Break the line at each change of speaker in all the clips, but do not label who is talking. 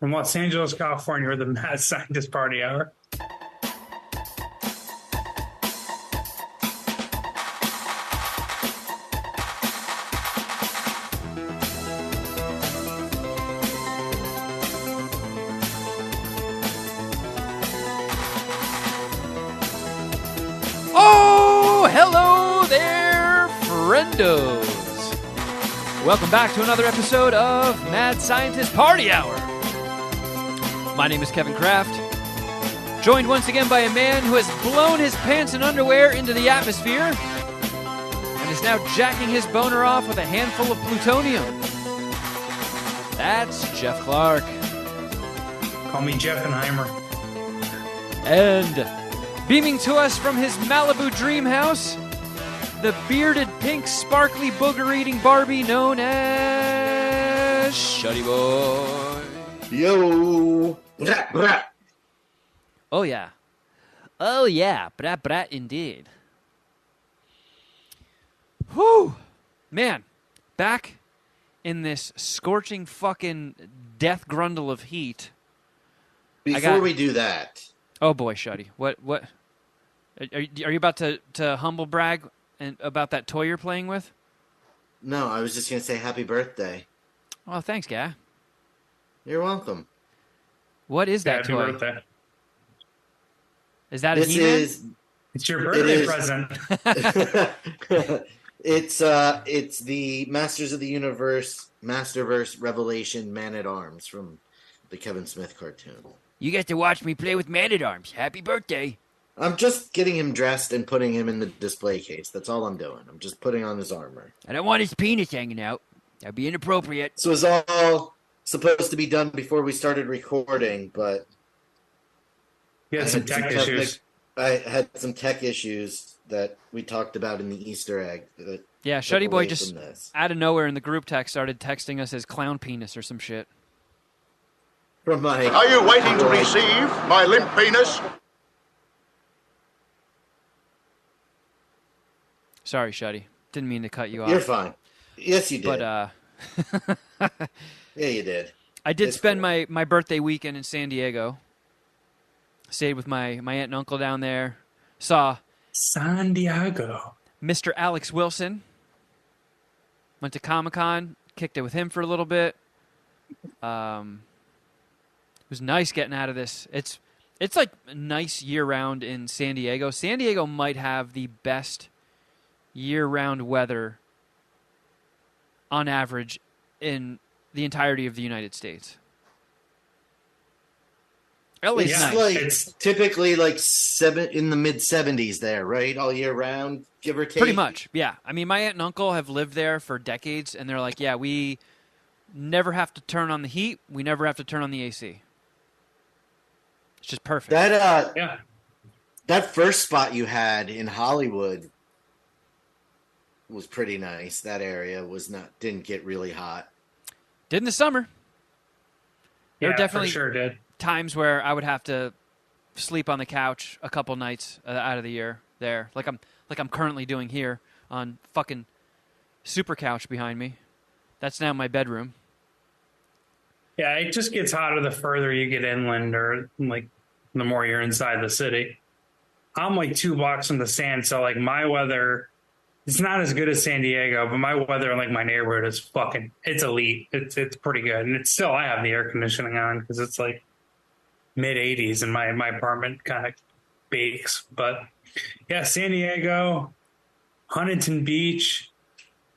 From Los Angeles, California, we're the Mad Scientist Party Hour.
Oh, hello there, friendos. Welcome back to another episode of Mad Scientist Party Hour. My name is Kevin Kraft, joined once again by a man who has blown his pants and underwear into the atmosphere and is now jacking his boner off with a handful of plutonium. That's Geoff Clark.
Call me Jeffenheimer.
And beaming to us from his Malibu dream house, the bearded, pink, sparkly, booger-eating Barbie known as Shuddy Boy.
Yo! Brat, brat.
Oh, yeah. Oh, yeah. Brat, brat, indeed. Whew. Man, back in this scorching fucking death grundle of heat.
Before we do that...
Oh, boy, Shuddy. What? Are you about to humble brag about that toy you're playing with?
No, I was just going to say happy birthday.
Oh, thanks, guy.
You're welcome.
What is that
Happy
toy?
birthday.
Is that a
This
He-Man?
is...
It's your birthday present.
It's the Masters of the Universe, Masterverse Revelation Man-at-Arms from the Kevin Smith cartoon.
You get to watch me play with Man-at-Arms. Happy birthday.
I'm just getting him dressed and putting him in the display case. That's all I'm doing. I'm just putting on his armor.
I don't want his penis hanging out. That'd be inappropriate.
This was all supposed to be done before we started recording, but...
You had some tech issues.
I had some tech issues that we talked about in the Easter egg.
Yeah, Shuddy Boy just out of nowhere in the group text started texting us his clown penis or some shit.
From my...
Are you waiting to receive my limp penis?
Sorry, Shuddy. Didn't mean to cut you off.
You're fine. Yes, you did.
But,
yeah, you did.
I did
It's
spend
cool.
my birthday weekend in San Diego. Stayed with my aunt and uncle down there. Saw
San Diego.
Mr. Alex Wilson. Went to Comic-Con. Kicked it with him for a little bit. It was nice getting out of this. It's like nice year-round in San Diego. San Diego might have the best year-round weather on average in the entirety of the United States. LA's
It's
nice.
like
It's-
typically like in the mid-70s there, right? All year round, give or take.
Pretty much, yeah. I mean, my aunt and uncle have lived there for decades, and they're like, yeah, we never have to turn on the heat. We never have to turn on the AC. It's just perfect.
Yeah.
That first spot you had in Hollywood was pretty nice. That area didn't get really hot.
Did in the summer. There
Yeah,
were definitely
for sure did.
times where I would have to sleep on the couch a couple nights out of the year there, like I'm currently doing here on fucking super couch behind me. That's now my bedroom.
Yeah, it just gets hotter the further you get inland or like the more you're inside the city. I'm like 2 blocks from the sand, so like my weather, it's not as good as San Diego, but my weather in like my neighborhood is it's elite. It's pretty good. And it's still, I have the air conditioning on because it's like mid 80s and my apartment kind of bakes. But yeah, San Diego, Huntington Beach,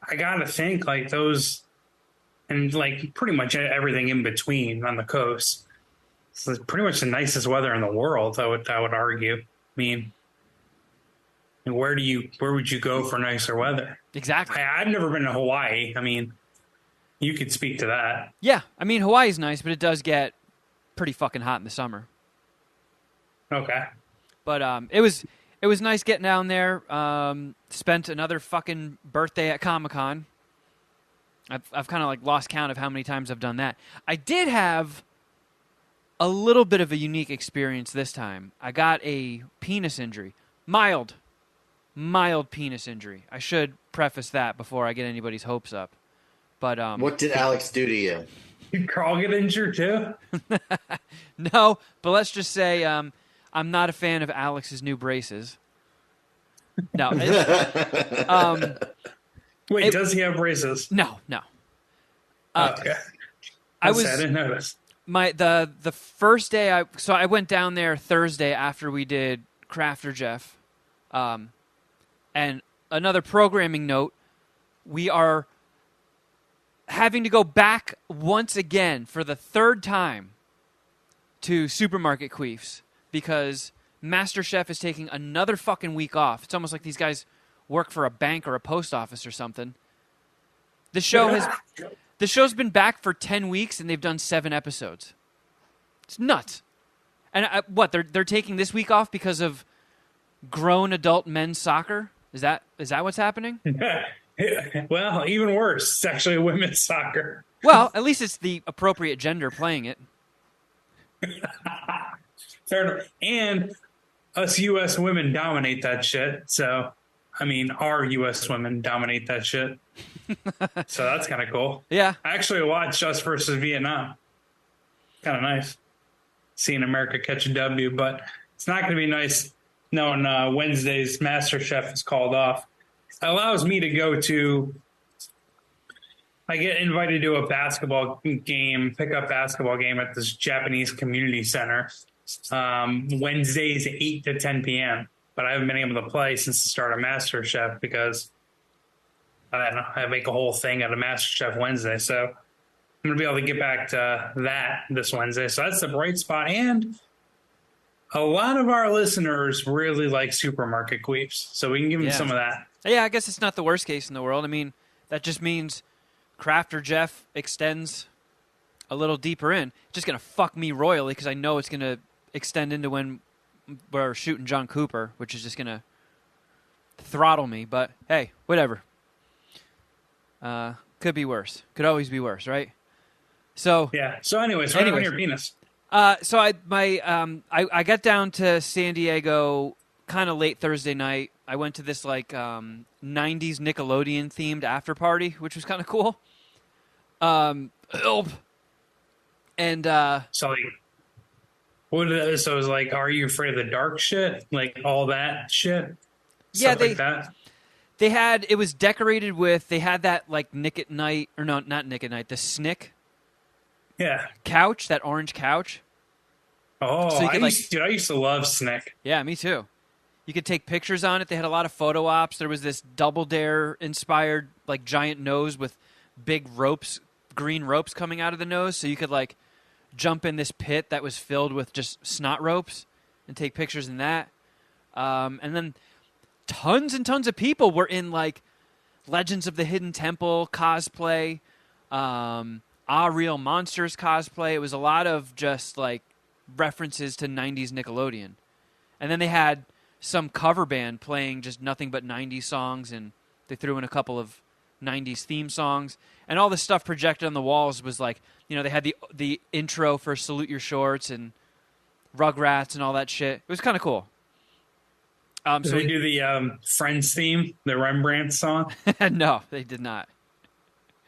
I gotta think like those, and like pretty much everything in between on the coast. So it's pretty much the nicest weather in the world, I would argue. I mean, and where would you go for nicer weather?
Exactly.
I've never been to Hawaii. I mean, you could speak to that.
Yeah, I mean, Hawaii's nice, but it does get pretty fucking hot in the summer.
Okay.
But it was nice getting down there. Spent another fucking birthday at Comic-Con. I've kind of like lost count of how many times I've done that. I did have a little bit of a unique experience this time. I got a penis injury. Mild penis injury. I should preface that before I get anybody's hopes up. But
What did Alex do to you?
Did Carl get injured too?
No, but let's just say I'm not a fan of Alex's new braces. No.
Wait, does he have braces?
No.
Okay.
I
didn't notice.
the first day I went down there Thursday after we did Crafter Geoff. And another programming note, we are having to go back once again for the third time to Supermarket Queefs because MasterChef is taking another fucking week off. It's almost like these guys work for a bank or a post office or something. The show's been back for 10 weeks and they've done 7 episodes. It's nuts. And they're taking this week off because of grown adult men's soccer? Is that what's happening?
Well, even worse. It's actually women's soccer.
Well, at least it's the appropriate gender playing it.
Fair enough. And us U.S. women dominate that shit. So, I mean, our U.S. women dominate that shit. So that's kind of cool.
Yeah.
I actually watched Us versus Vietnam. Kind of nice. Seeing America catch a W, but it's not going to be nice knowing Wednesday's MasterChef is called off. It allows me to go to, I get invited to a basketball game, pickup basketball game at this Japanese community center. Wednesdays 8 to 10 p.m. But I haven't been able to play since the start of MasterChef because I don't know, I make a whole thing out of MasterChef Wednesday. So I'm going to be able to get back to that this Wednesday. So that's the bright spot. And a lot of our listeners really like Supermarket Queefs. So we can give them some of that.
Yeah, I guess it's not the worst case in the world. I mean, that just means Crafter Geoff extends a little deeper in. It's just going to fuck me royally because I know it's going to extend into when we're shooting John Cooper, which is just going to throttle me. But hey, whatever. Could be worse. Could always be worse, right? So
yeah. So anyways, right on your penis.
So I got down to San Diego kind of late Thursday night. I went to this like 90s Nickelodeon themed after party, which was kind of cool. And
so like, so it was like, are you afraid of the dark shit? Like all that shit?
Yeah,
like that?
They had, it was decorated with, they had that like Nick at Night, or no, not Nick at Night, the Snick.
Yeah.
Couch, that orange couch.
Oh, so I used to love Snick.
Yeah, me too. You could take pictures on it. They had a lot of photo ops. There was this Double Dare inspired like giant nose with big ropes, green ropes coming out of the nose. So you could like jump in this pit that was filled with just snot ropes and take pictures in that. And then tons and tons of people were in like Legends of the Hidden Temple cosplay, Real Monsters cosplay. It was a lot of just like references to 90s Nickelodeon. And then they had some cover band playing just nothing but 90s songs, and they threw in a couple of 90s theme songs. And all the stuff projected on the walls was like, you know, they had the intro for Salute Your Shorts and Rugrats and all that shit. It was kind of cool.
Did they do the Friends theme, the Rembrandt song?
No, they did not.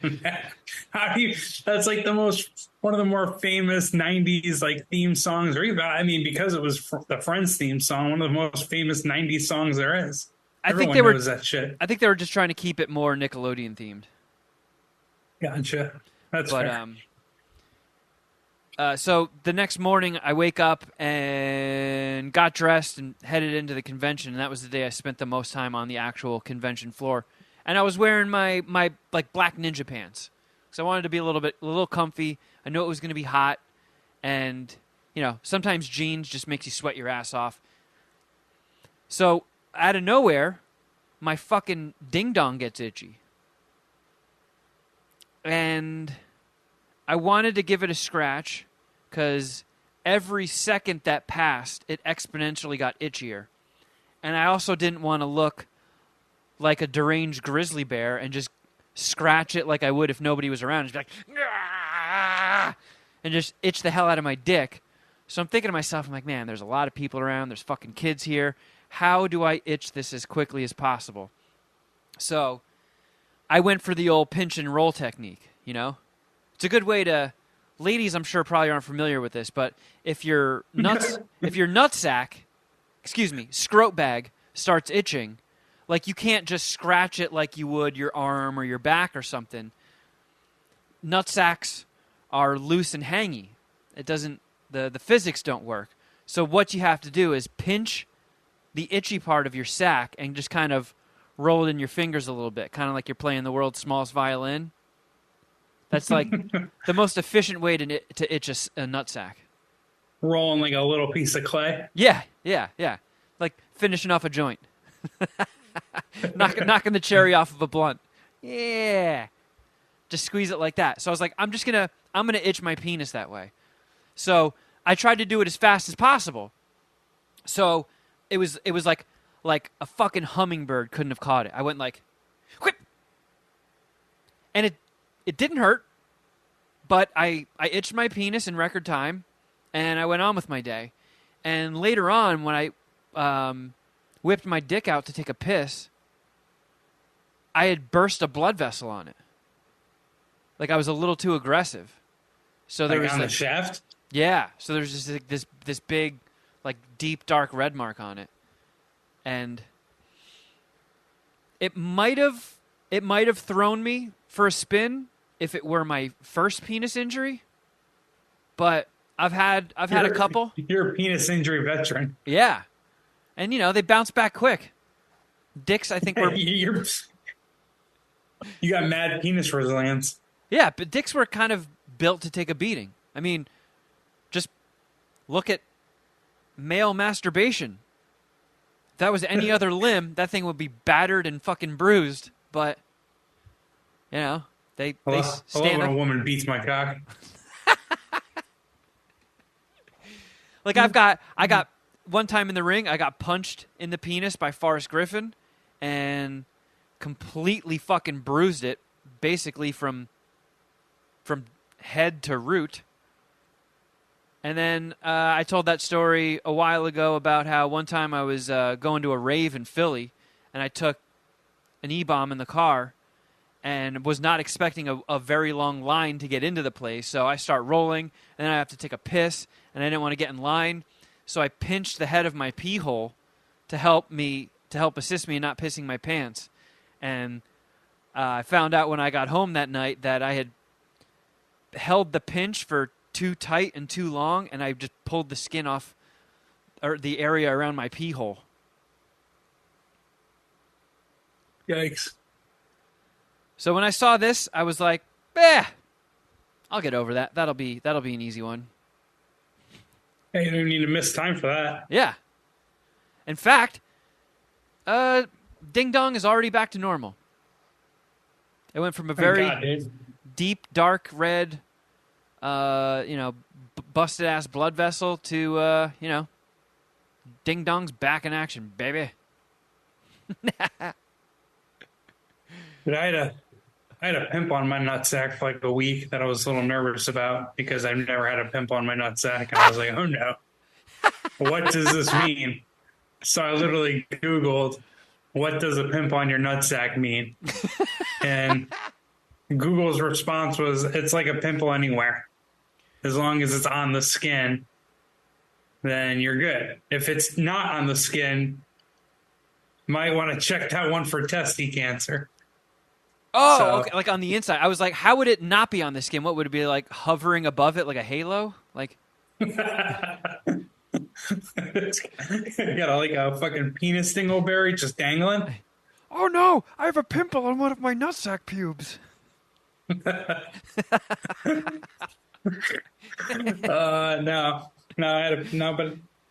That's like one of the more famous 90s like theme songs, or even, I mean, because it was the Friends theme song, one of the most famous 90s songs there is. Everyone knows that shit.
I think they were just trying to keep it more Nickelodeon themed.
Gotcha. That's fair.
So the next morning I wake up and got dressed and headed into the convention, and that was the day I spent the most time on the actual convention floor. And I was wearing my like black ninja pants because I wanted to be a little comfy. I knew it was going to be hot, and you know sometimes jeans just makes you sweat your ass off. So out of nowhere, my fucking ding dong gets itchy, and I wanted to give it a scratch because every second that passed, it exponentially got itchier, and I also didn't want to look like a deranged grizzly bear and just scratch it like I would if nobody was around. Just be like, "Aah!" and just itch the hell out of my dick. So I'm thinking to myself, I'm like, man, there's a lot of people around. There's fucking kids here. How do I itch this as quickly as possible? So I went for the old pinch and roll technique, you know? It's a good way to ladies, I'm sure probably aren't familiar with this, but if your nutsack, scrote bag starts itching, like you can't just scratch it like you would your arm or your back or something. Nutsacks are loose and hangy. It doesn't, the physics don't work. So what you have to do is pinch the itchy part of your sack and just kind of roll it in your fingers a little bit, kind of like you're playing the world's smallest violin. That's like the most efficient way to itch a nutsack.
Rolling like a little piece of clay.
Yeah. Like finishing off a joint. knocking the cherry off of a blunt. Yeah. Just squeeze it like that. So I was like, I'm gonna itch my penis that way. So I tried to do it as fast as possible. So it was like a fucking hummingbird couldn't have caught it. I went like, whip, and it didn't hurt, but I itched my penis in record time, and I went on with my day. And later on, when I whipped my dick out to take a piss, I had burst a blood vessel on it. Like I was a little too aggressive. So there was
on the shaft?
Yeah. So there's just like this big, like deep dark red mark on it. And it might have thrown me for a spin if it were my first penis injury. But I've had a couple.
You're a penis injury veteran.
Yeah. And they bounce back quick. Dicks, I think, were
you got mad penis resilience.
Yeah, but dicks were kind of built to take a beating. I mean, just look at male masturbation. If that was any other limb, that thing would be battered and fucking bruised. But, they stand
when
up.
a woman beats my cock.
Like I got one time in the ring, I got punched in the penis by Forrest Griffin and completely fucking bruised it, basically from head to root. And then I told that story a while ago about how one time I was going to a rave in Philly, and I took an E-bomb in the car and was not expecting a very long line to get into the place. So I start rolling, and then I have to take a piss, and I didn't want to get in line. So I pinched the head of my pee hole to help assist me in not pissing my pants. And I found out when I got home that night that I had held the pinch for too tight and too long, and I just pulled the skin off, or the area around my pee hole.
Yikes.
So when I saw this, I was like, I'll get over that. That'll be an easy one.
Hey, you don't need to miss time for that.
Yeah. In fact, Ding Dong is already back to normal. It went from a very deep, dark red, busted ass blood vessel to, Ding Dong's back in action, baby.
But I had a pimp on my nutsack for like a week that I was a little nervous about because I've never had a pimp on my nutsack, and I was like, oh no, what does this mean? So I literally Googled, what does a pimp on your nutsack mean? And Google's response was, it's like a pimple anywhere. As long as it's on the skin, then you're good. If it's not on the skin, you might want to check that one for testy cancer.
Oh,
So-
okay, like on the inside. I was like, how would it not be on the skin? What would it be, like hovering above it like a halo? Like,
It's got like a fucking penis dingleberry just dangling.
oh no, I have a pimple on one of my nutsack pubes.
But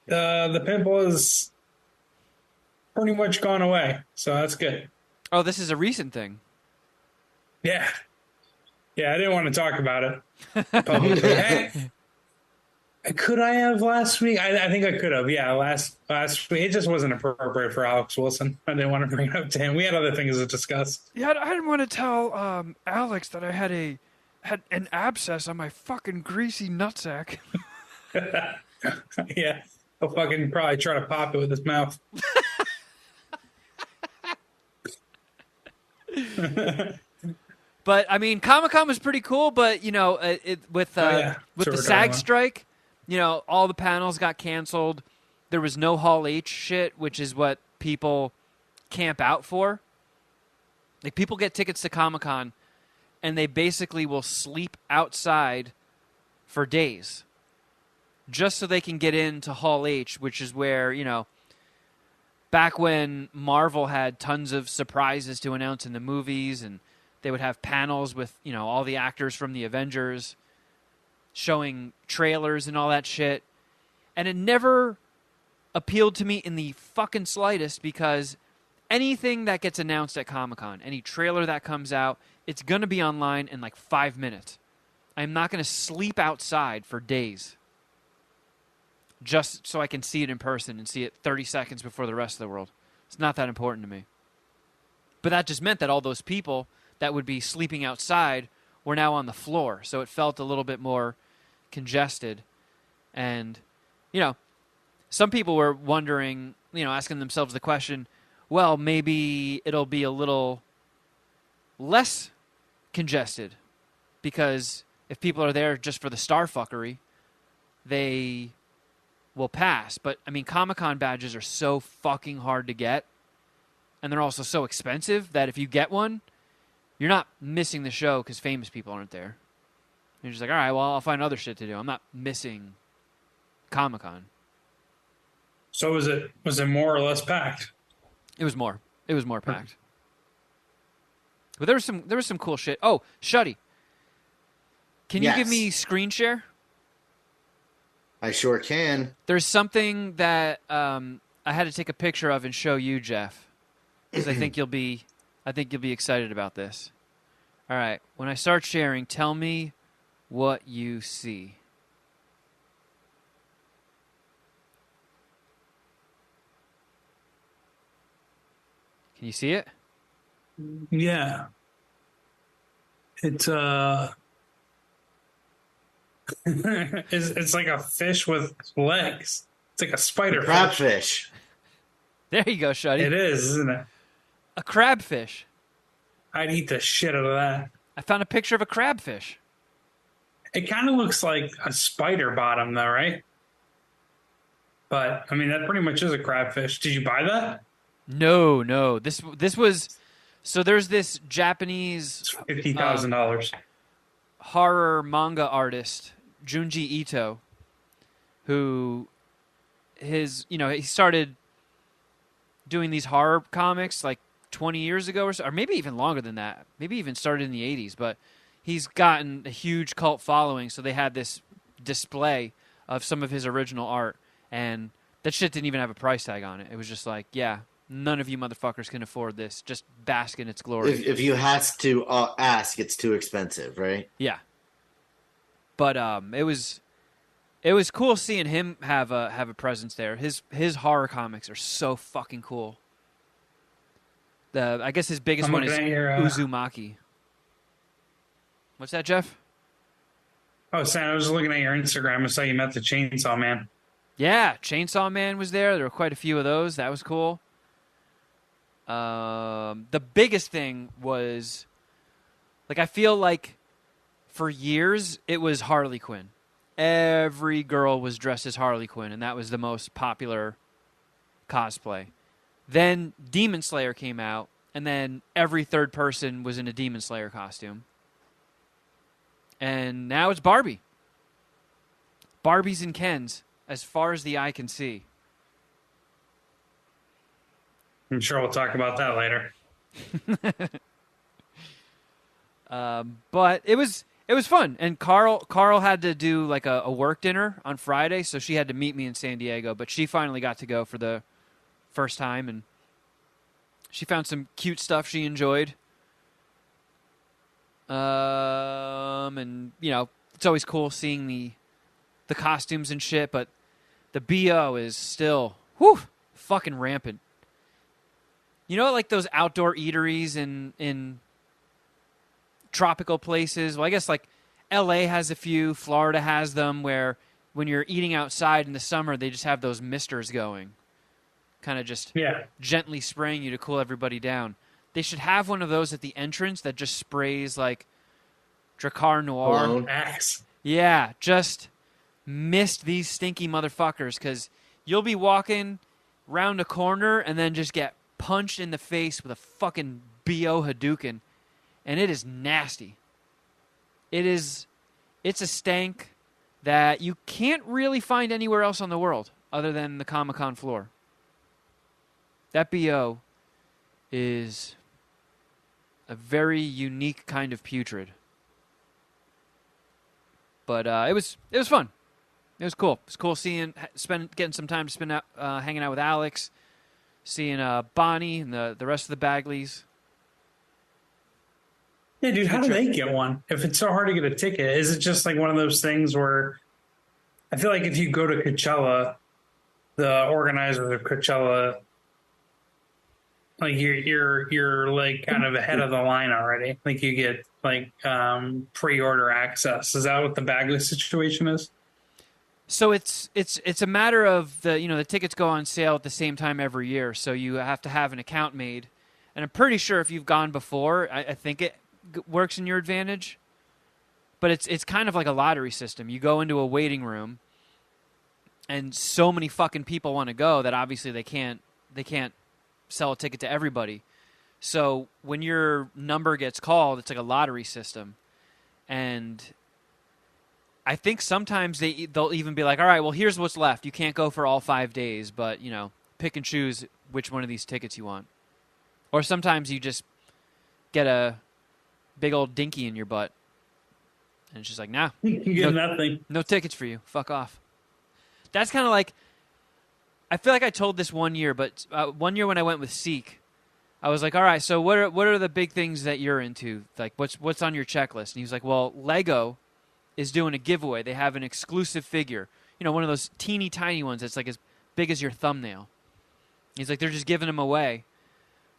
the pimple is pretty much gone away, so that's good.
Oh, this is a recent thing.
Yeah, I didn't want to talk about it publicly. Could I have last week? I think I could have. Yeah, last week. It just wasn't appropriate for Alex Wilson. I didn't want to bring it up to him. We had other things to discuss.
Yeah, I didn't want to tell Alex that I had an abscess on my fucking greasy nutsack.
Yeah, he'll fucking probably try to pop it with his mouth.
But I mean, Comic-Con was pretty cool. But with
That's
the
what we're
SAG
talking about.
strike, all the panels got canceled. There was no Hall H shit, which is what people camp out for. Like, people get tickets to Comic-Con, and they basically will sleep outside for days just so they can get into Hall H, which is where, back when Marvel had tons of surprises to announce in the movies, and they would have panels with, all the actors from the Avengers showing trailers and all that shit. And it never appealed to me in the fucking slightest, because anything that gets announced at Comic-Con, any trailer that comes out, it's going to be online in like 5 minutes. I'm not going to sleep outside for days just so I can see it in person and see it 30 seconds before the rest of the world. It's not that important to me. But that just meant that all those people that would be sleeping outside were now on the floor, so it felt a little bit more congested. And, some people were wondering, asking themselves the question, well, maybe it'll be a little less congested, because if people are there just for the star fuckery, they will pass. But, I mean, Comic-Con badges are so fucking hard to get, and they're also so expensive that if you get one, you're not missing the show because famous people aren't there. You're just like, all right, well, I'll find other shit to do. I'm not missing Comic-Con.
So was it more or less packed?
It was more. It was more packed. But there was some cool shit. Oh, Shuddy. Can you give me screen share?
I sure can.
There's something that I had to take a picture of and show you, Geoff, because I think you'll be excited about this. All right, when I start sharing, tell me what you see. Can you see it?
Yeah. It's it's like a fish with legs. It's like a spider fish.
Crabfish.
There you go, Shuddy.
It is, isn't it?
A crabfish.
I'd eat the shit out of that.
I found a picture of a crabfish.
It kind of looks like a spider bottom, though, right? But I mean, that pretty much is a crabfish. Did you buy that?
No. This was, so there's this Japanese
It's $50,000.
horror manga artist, Junji Ito, who he started doing these horror comics like 20 years ago or maybe even longer than that. Maybe even started in the 80s, but he's gotten a huge cult following, so they had this display of some of his original art, and that shit didn't even have a price tag on it. It was just like, yeah, none of you motherfuckers can afford this. Just bask in its glory.
If you has to ask, it's too expensive, right?
Yeah. But it was cool seeing him have a presence there. His horror comics are so fucking cool. I guess his biggest one is Uzumaki. What's that, Geoff?
Oh, Sam, I was looking at your Instagram. I saw you met the Chainsaw Man.
Yeah, Chainsaw Man was there. There were quite a few of those. That was cool. The biggest thing was, like, I feel like for years it was Harley Quinn. Every girl was dressed as Harley Quinn, and that was the most popular cosplay. Then Demon Slayer came out, and then every third person was in a Demon Slayer costume. And now it's Barbie. Barbies and Kens, as far as the eye can see.
I'm sure we'll talk about that later.
But it was fun. And Carl had to do like a work dinner on Friday, so she had to meet me in San Diego. But she finally got to go for the first time, and she found some cute stuff she enjoyed. And it's always cool seeing the costumes and shit, but the BO is still fucking rampant. You know, like those outdoor eateries in tropical places. Well, I guess like LA has a few, Florida has them, where when you're eating outside in the summer, they just have those misters going, kind of just gently spraying you to cool everybody down. They should have one of those at the entrance that just sprays like Dracar Noir.
Cologne.
Axe.
Yeah, just missed these stinky motherfuckers because you'll be walking round a corner and then just get punched in the face with a fucking BO Hadouken, and it is nasty. It's a stank that you can't really find anywhere else on the world other than the Comic-Con floor. That BO is a very unique kind of putrid. But it was fun. It was cool. It was cool getting some time to spend out, hanging out with Alex, seeing Bonnie and the rest of the Bagleys.
Yeah, dude, how do they get one? If it's so hard to get a ticket, is it just like one of those things where I feel like if you go to Coachella, the organizers of Coachella, like you're like kind of ahead of the line already. Like you get like pre-order access. Is that what the Bagley situation is?
So it's a matter of the tickets go on sale at the same time every year. So you have to have an account made, and I'm pretty sure if you've gone before, I think it works in your advantage. But it's kind of like a lottery system. You go into a waiting room, and so many fucking people want to go that obviously they can't sell a ticket to everybody. So when your number gets called, it's like a lottery system, and I think sometimes they'll even be like, all right, well, here's what's left. You can't go for all 5 days, but, pick and choose which one of these tickets you want. Or sometimes you just get a big old dinky in your butt, and it's just like, nah.
You get nothing.
No tickets for you. Fuck off. That's kind of like, I feel like I told this one year, but one year when I went with Seek, I was like, all right, so what are the big things that you're into? Like, what's on your checklist? And he was like, well, Lego is doing a giveaway. They have an exclusive figure. One of those teeny tiny ones that's like as big as your thumbnail. He's like, they're just giving them away.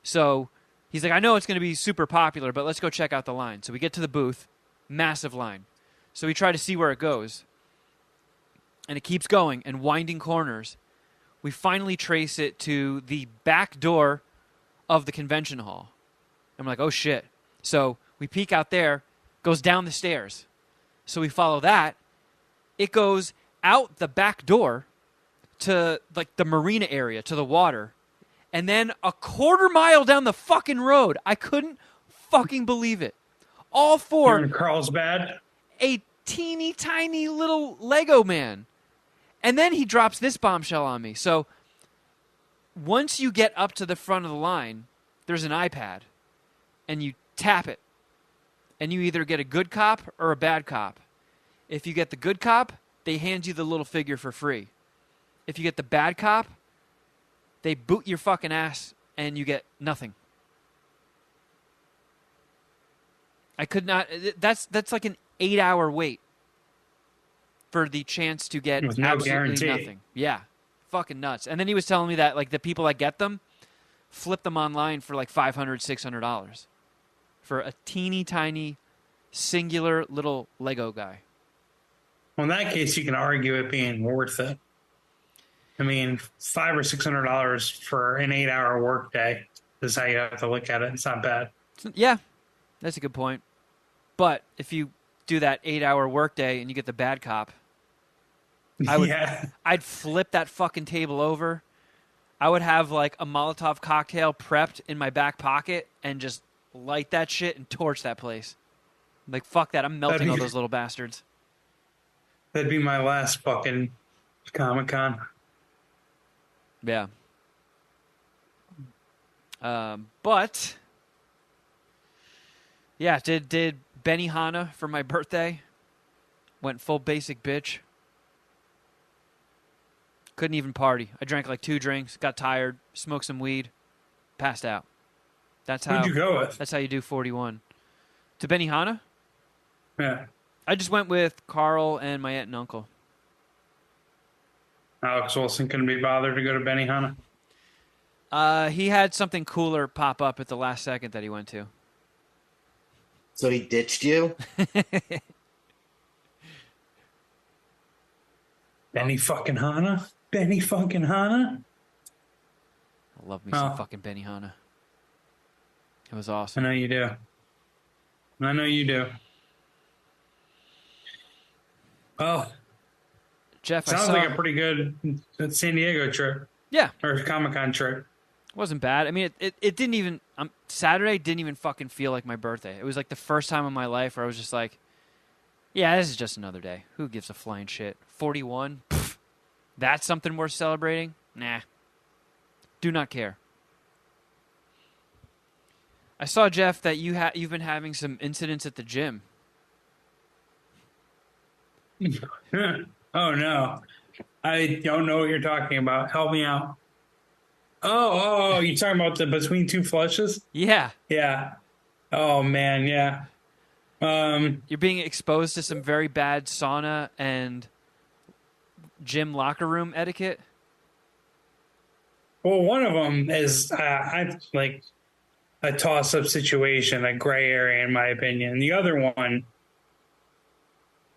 So he's like, I know it's going to be super popular, but let's go check out the line. So we get to the booth, massive line. So we try to see where it goes. And it keeps going and winding corners. We finally trace it to the back door of the convention hall. I'm like, oh shit. So we peek out there, goes down the stairs. So we follow that. It goes out the back door to like the marina area, to the water. And then a quarter mile down the fucking road. I couldn't fucking believe it. All for
You're in Carlsbad.
a teeny tiny little Lego man. And then he drops this bombshell on me. So once you get up to the front of the line, there's an iPad. And you tap it. And you either get a good cop or a bad cop. If you get the good cop, they hand you the little figure for free. If you get the bad cop, they boot your fucking ass and you get nothing. I could not. That's like an 8-hour wait for the chance to get
With no
absolutely
guarantee.
nothing. Yeah, fucking nuts. And then he was telling me that like the people that get them flip them online for like $500, $600 for a teeny tiny singular little Lego guy.
Well, in that case, you can argue it being worth it. I mean, $500 or $600 for an 8-hour workday is how you have to look at it. It's not bad.
Yeah, that's a good point. But if you do that 8-hour workday and you get the bad cop, I'd flip that fucking table over. I would have like a Molotov cocktail prepped in my back pocket and just light that shit and torch that place. Like, fuck that. I'm melting all those little bastards.
That'd be my last fucking Comic-Con.
Yeah. But yeah, did Benihana for my birthday. Went full basic bitch. Couldn't even party. I drank like 2 drinks, got tired, smoked some weed, passed out. That's how.
Who'd you go with?
That's how you do 41. To Benihana?
Yeah.
I just went with Carl and my aunt and uncle.
Alex Wilson couldn't be bothered to go to Benihana.
He had something cooler pop up at the last second that he went to.
So he ditched you?
Benny fucking Hanna? Benny fucking Hanna?
I love me some fucking Benihana. It was
I
awesome.
know you do. I know you do. Well,
Geoff, I
sounds
saw.
like a pretty good San Diego trip
Yeah,
or Comic-Con trip.
wasn't bad. I mean, it didn't even. Saturday didn't even fucking feel like my birthday. It was like the first time in my life where I was just like, yeah, this is just another day. Who gives a flying shit? 41? Pfft. That's something worth celebrating? Nah. Do not care. I saw, Geoff, that you've been having some incidents at the gym.
Oh no, I don't know what you're talking about. Help me out. You talking about the between two flushes?
Yeah.
Yeah. Oh man, yeah.
You're being exposed to some very bad sauna and gym locker room etiquette.
Well, one of them is I like a toss-up situation, a gray area, in my opinion. The other one,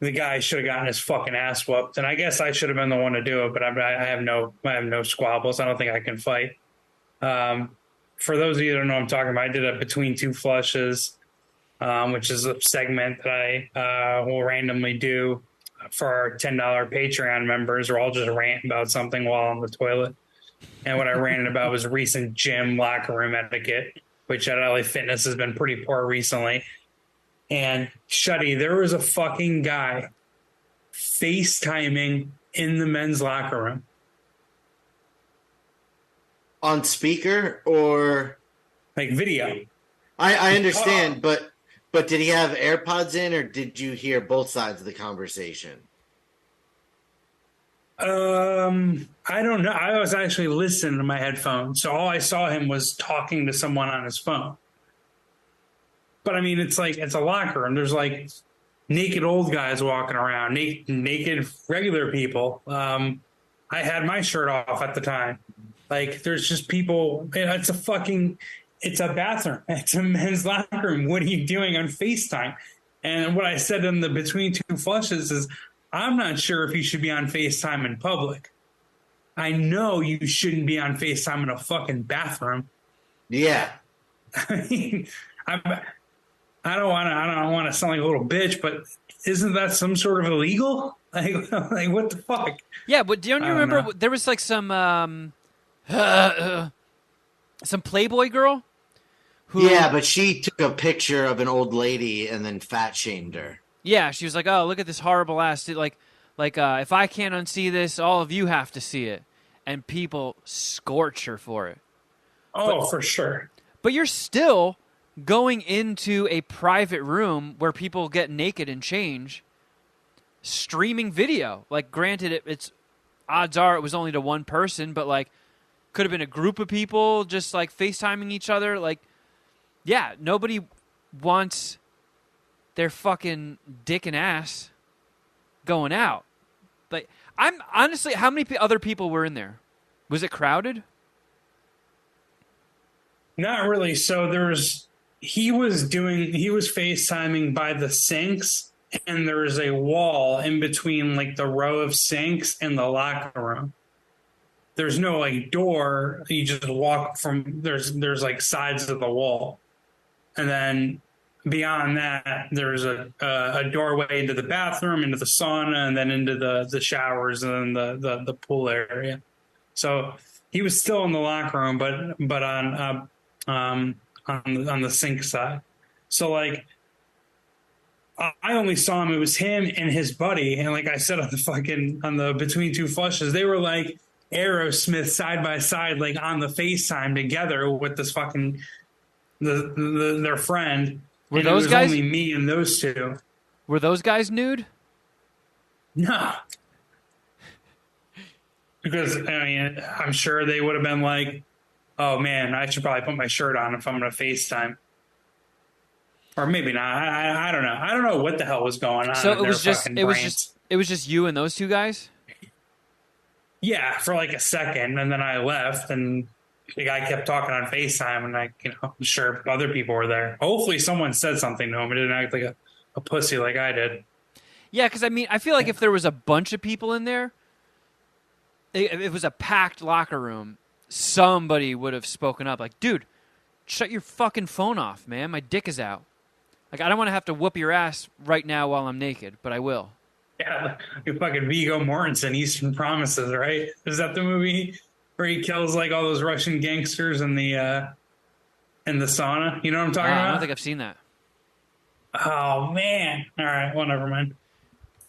the guy should have gotten his fucking ass whooped, and I guess I should have been the one to do it. But I have no squabbles. I don't think I can fight. For those of you that don't know what I'm talking about, I did a between two flushes, which is a segment that I will randomly do for our $10 Patreon members, or I'll just rant about something while on the toilet. And what I ranted about was recent gym locker room etiquette, which at LA Fitness has been pretty poor recently. And Shuddy, there was a fucking guy FaceTiming in the men's locker room.
On speaker or
Like video.
I understand, but did he have AirPods in, or did you hear both sides of the conversation?
I don't know. I was actually listening to my headphones, so all I saw him was talking to someone on his phone. But I mean, it's a locker room. There's like naked old guys walking around, naked regular people. I had my shirt off at the time. Like, there's just people. It's a bathroom. It's a men's locker room. What are you doing on FaceTime? And what I said in the between two flushes is, I'm not sure if you should be on FaceTime in public. I know you shouldn't be on FaceTime in a fucking bathroom.
Yeah.
I mean, I don't want to sound like a little bitch, but isn't that some sort of illegal? Like what the fuck?
Yeah, but don't you remember
know.
there was like some Playboy girl who
Yeah, but she took a picture of an old lady and then fat shamed her.
Yeah, she was like, "Oh, look at this horrible ass." Like if I can't unsee this, all of you have to see it, and people scorch her for it.
For sure.
But you're still going into a private room where people get naked and change, streaming video. Like, granted, it's odds are it was only to one person, but like, could have been a group of people just like FaceTiming each other. Like, yeah, nobody wants their fucking dick and ass going out. Like, I'm honestly, how many other people were in there? Was it crowded?
Not really. So he was FaceTiming by the sinks, and there's a wall in between like the row of sinks and the locker room. There's no like door. You just walk from there's like sides of the wall. And then beyond that, there's a doorway into the bathroom, into the sauna, and then into the showers and then the pool area. So he was still in the locker room, but on the sink side. So like, I only saw him. It was him and his buddy, and like I said on the between two flushes, they were like Aerosmith side by side, like on the FaceTime together with this fucking their friend.
Were
and
those
it was
guys
only me and those two?
Were those guys nude?
No. Because I mean, I'm sure they would have been like, "Oh man, I should probably put my shirt on if I'm going to FaceTime." Or maybe not. I don't know. I don't know what the hell was going on.
So
in
it was
their
just
fucking
it was
brains.
just you and those two guys?
Yeah, for like a second, and then I left, and the guy kept talking on FaceTime, and I'm sure other people were there. Hopefully, someone said something to him. It didn't act like a pussy like I did.
Yeah, because I mean, I feel like if there was a bunch of people in there, it was a packed locker room, somebody would have spoken up like, dude, shut your fucking phone off, man. My dick is out. Like, I don't want to have to whoop your ass right now while I'm naked, but I will.
Yeah, like fucking Viggo Mortensen, Eastern Promises, right? Is that the movie where he kills like all those Russian gangsters in the sauna? You know what I'm talking about?
I don't think I've seen that.
Oh man! All right, well, never mind.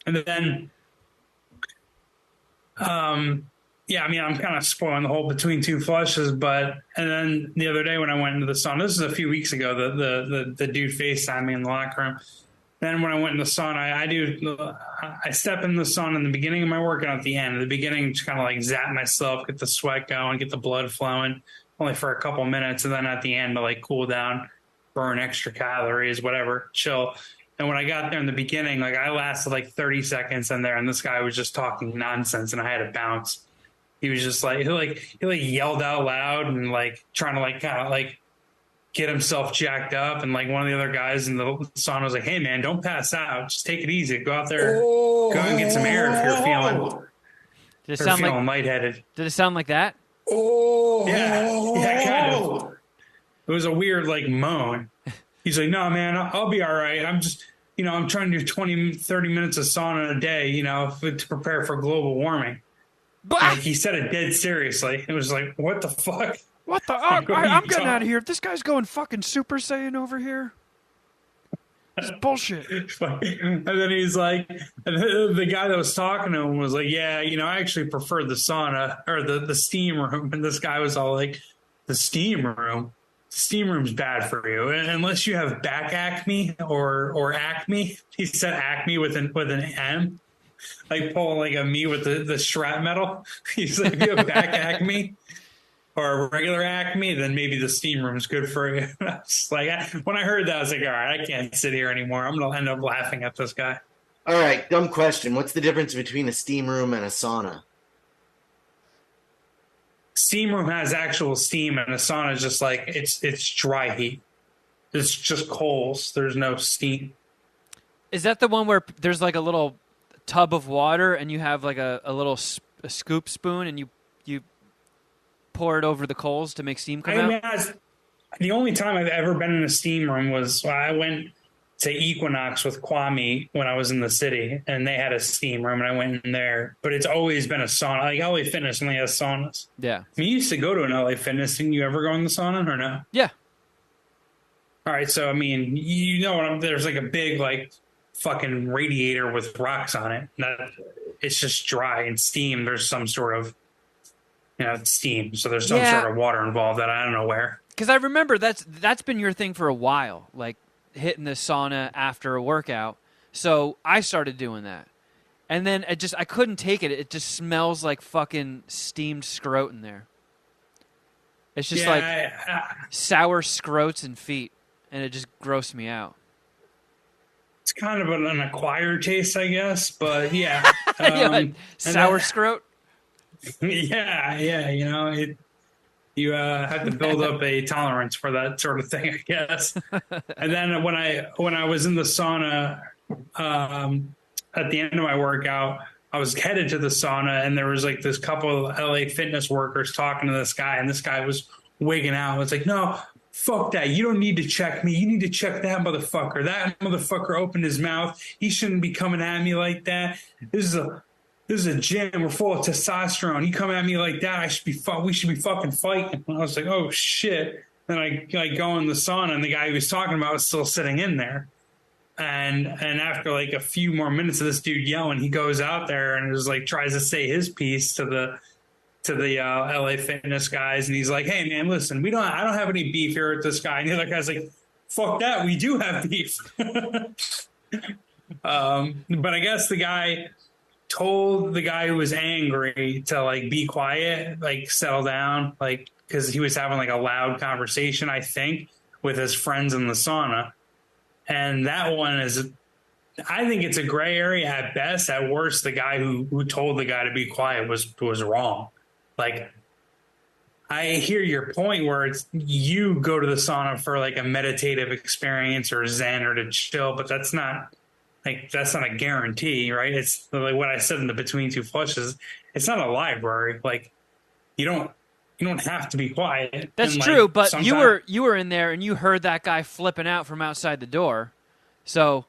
And then, yeah, I mean, I'm kind of spoiling the whole Between Two Flushes, but and then the other day when I went into the sauna, this is a few weeks ago. The dude FaceTimed me in the locker room. Then when I went in the sauna, I step in the sauna in the beginning of my workout, at the end. At the beginning, just kind of like zap myself, get the sweat going, get the blood flowing, only for a couple minutes, and then at the end to like cool down, burn extra calories, whatever, chill. And when I got there in the beginning, like I lasted like 30 seconds in there, and this guy was just talking nonsense, and I had to bounce. He was just like he yelled out loud and like trying to like kind of like get himself jacked up, and like one of the other guys in the sauna was like, "Hey man, don't pass out. Just take it easy. Go out there, go and get some air if you're feeling lightheaded."
Did it sound like that?
Yeah, kind of. It was a weird like moan. He's like, "No man, I'll be all right. I'm just, I'm trying to do 20, 30 minutes of sauna a day, to prepare for global warming." Like, he said it dead seriously. It was like, what the fuck?
What the? I'm getting out of here. This guy's going fucking Super Saiyan over here. This is bullshit.
And then he's like, and the guy that was talking to him was like, "Yeah, I actually prefer the sauna or the steam room." And this guy was all like, "The steam room? Steam room's bad for you unless you have back acme or acme." He said acme with an M, like pulling like a me with the strap metal. He's like, "If you have back acme or a regular acme, then maybe the steam room is good for you." I was like, when I heard that, I was like, all right, I can't sit here anymore. I'm going to end up laughing at this guy.
All right, dumb question. What's the difference between a steam room and a sauna?
Steam room has actual steam, and a sauna is just like, it's dry heat. It's just coals. There's no steam.
Is that the one where there's like a little tub of water and you have like a little scoop spoon and you pour it over the coals to make steam come out?
The only time I've ever been in a steam room was when I went to Equinox with Kwame when I was in the city, and they had a steam room, and I went in there. But it's always been a sauna. Like LA Fitness only has saunas.
Yeah.
I mean, you used to go to an LA Fitness. Didn't you ever go in the sauna or no?
Yeah.
All right. So, I mean, there's like a big, like, fucking radiator with rocks on it. It's just dry and steam. There's some sort of, it's steam. So there's some sort of water involved that I don't know where.
Because I remember that's been your thing for a while, like hitting the sauna after a workout. So I started doing that. And then I couldn't take it. It just smells like fucking steamed scrot in there. It's just sour scrotes and feet. And it just grossed me out.
It's kind of an acquired taste, I guess. But yeah.
Sour scrote?
Yeah. You have to build up a tolerance for that sort of thing, I guess. And then when I was in the sauna at the end of my workout, I was headed to the sauna, and there was like this couple of LA Fitness workers talking to this guy, and this guy was wigging out. I was like, "No, fuck that. You don't need to check me. You need to check that motherfucker. That motherfucker opened his mouth. He shouldn't be coming at me like that. This is a gym. We're full of testosterone. You come at me like that, we should be fucking fighting." And I was like, "Oh shit." Then I go in the sauna, and the guy he was talking about was still sitting in there. And after like a few more minutes of this dude yelling, he goes out there and is like tries to say his piece to the LA Fitness guys, and he's like, "Hey man, listen, I don't have any beef here with this guy." And the other guy's like, "Fuck that, we do have beef." But I guess the guy told the guy who was angry to like be quiet, like settle down, like because he was having like a loud conversation, I think, with his friends in the sauna. And that one I think it's a gray area at best. At worst, the guy who told the guy to be quiet was wrong. Like, I hear your point where it's you go to the sauna for like a meditative experience or zen or to chill, but that's not a guarantee, right? It's like what I said in the Between Two Flushes. It's not a library. Like, you don't You don't have to be quiet.
That's
And,
true,
like,
but
sometimes-
you were in there and you heard that guy flipping out from outside the door. So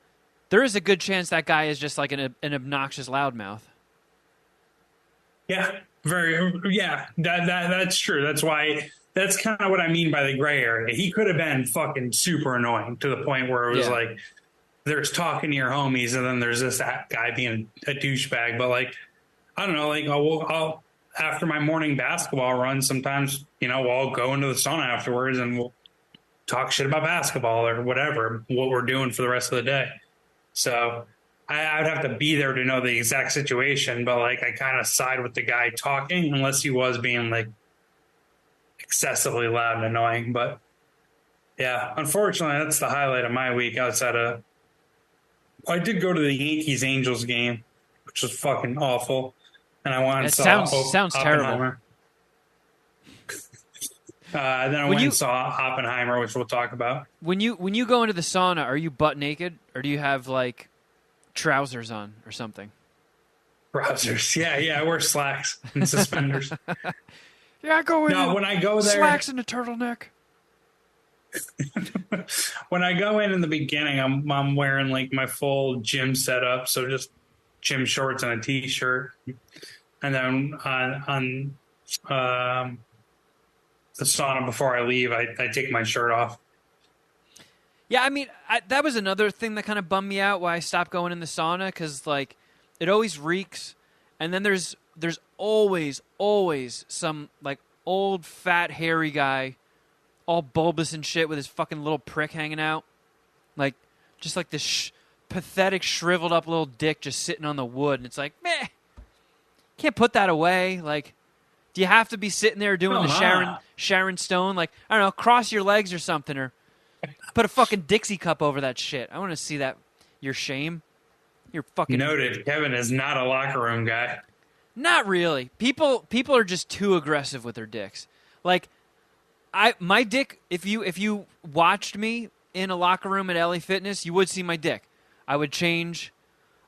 there is a good chance that guy is just like an obnoxious loudmouth.
Yeah, that's true. That's why that's kind of what I mean by the gray area. He could have been fucking super annoying to the point where it was
Yeah.
like there's talking to your homies and then there's this guy being a douchebag. But like, I don't know, like I'll after my morning basketball run, sometimes, I'll go into the sauna afterwards and we'll talk shit about basketball or whatever, what we're doing for the rest of the day. So I would have to be there to know the exact situation, but like I kind of side with the guy talking unless he was being like excessively loud and annoying. But yeah, unfortunately, that's the highlight of my week outside of. I did go to the Yankees Angels game, which was fucking awful, and I wanted
It
to saw
sounds terrible.
Oppenheimer. Then I went and saw Oppenheimer, which we'll talk about.
When you go into the sauna, are you butt naked or do you have like trousers on or something?
Trousers, yeah, I wear slacks and suspenders.
Yeah, I go in.
No, when I go there,
slacks and a turtleneck.
when I go in the beginning, I'm wearing like my full gym setup, so just gym shorts and a t-shirt, and then on the sauna before I leave, I take my shirt off.
Yeah, I mean, that was another thing that kind of bummed me out why I stopped going in the sauna, because like it always reeks, and then there's always some like old fat hairy guy, all bulbous and shit with his fucking little prick hanging out, like just like this pathetic shriveled up little dick just sitting on the wood, and it's like, meh, can't put that away. Like, do you have to be sitting there doing the Sharon Stone, like, I don't know, cross your legs or something, or put a fucking Dixie cup over that shit? I want to see that. Your shame. You're fucking
Noted. Kevin is not a locker room guy.
Not really. People are just too aggressive with their dicks. Like, my dick. If you watched me in a locker room at LA Fitness, you would see my dick. I would change,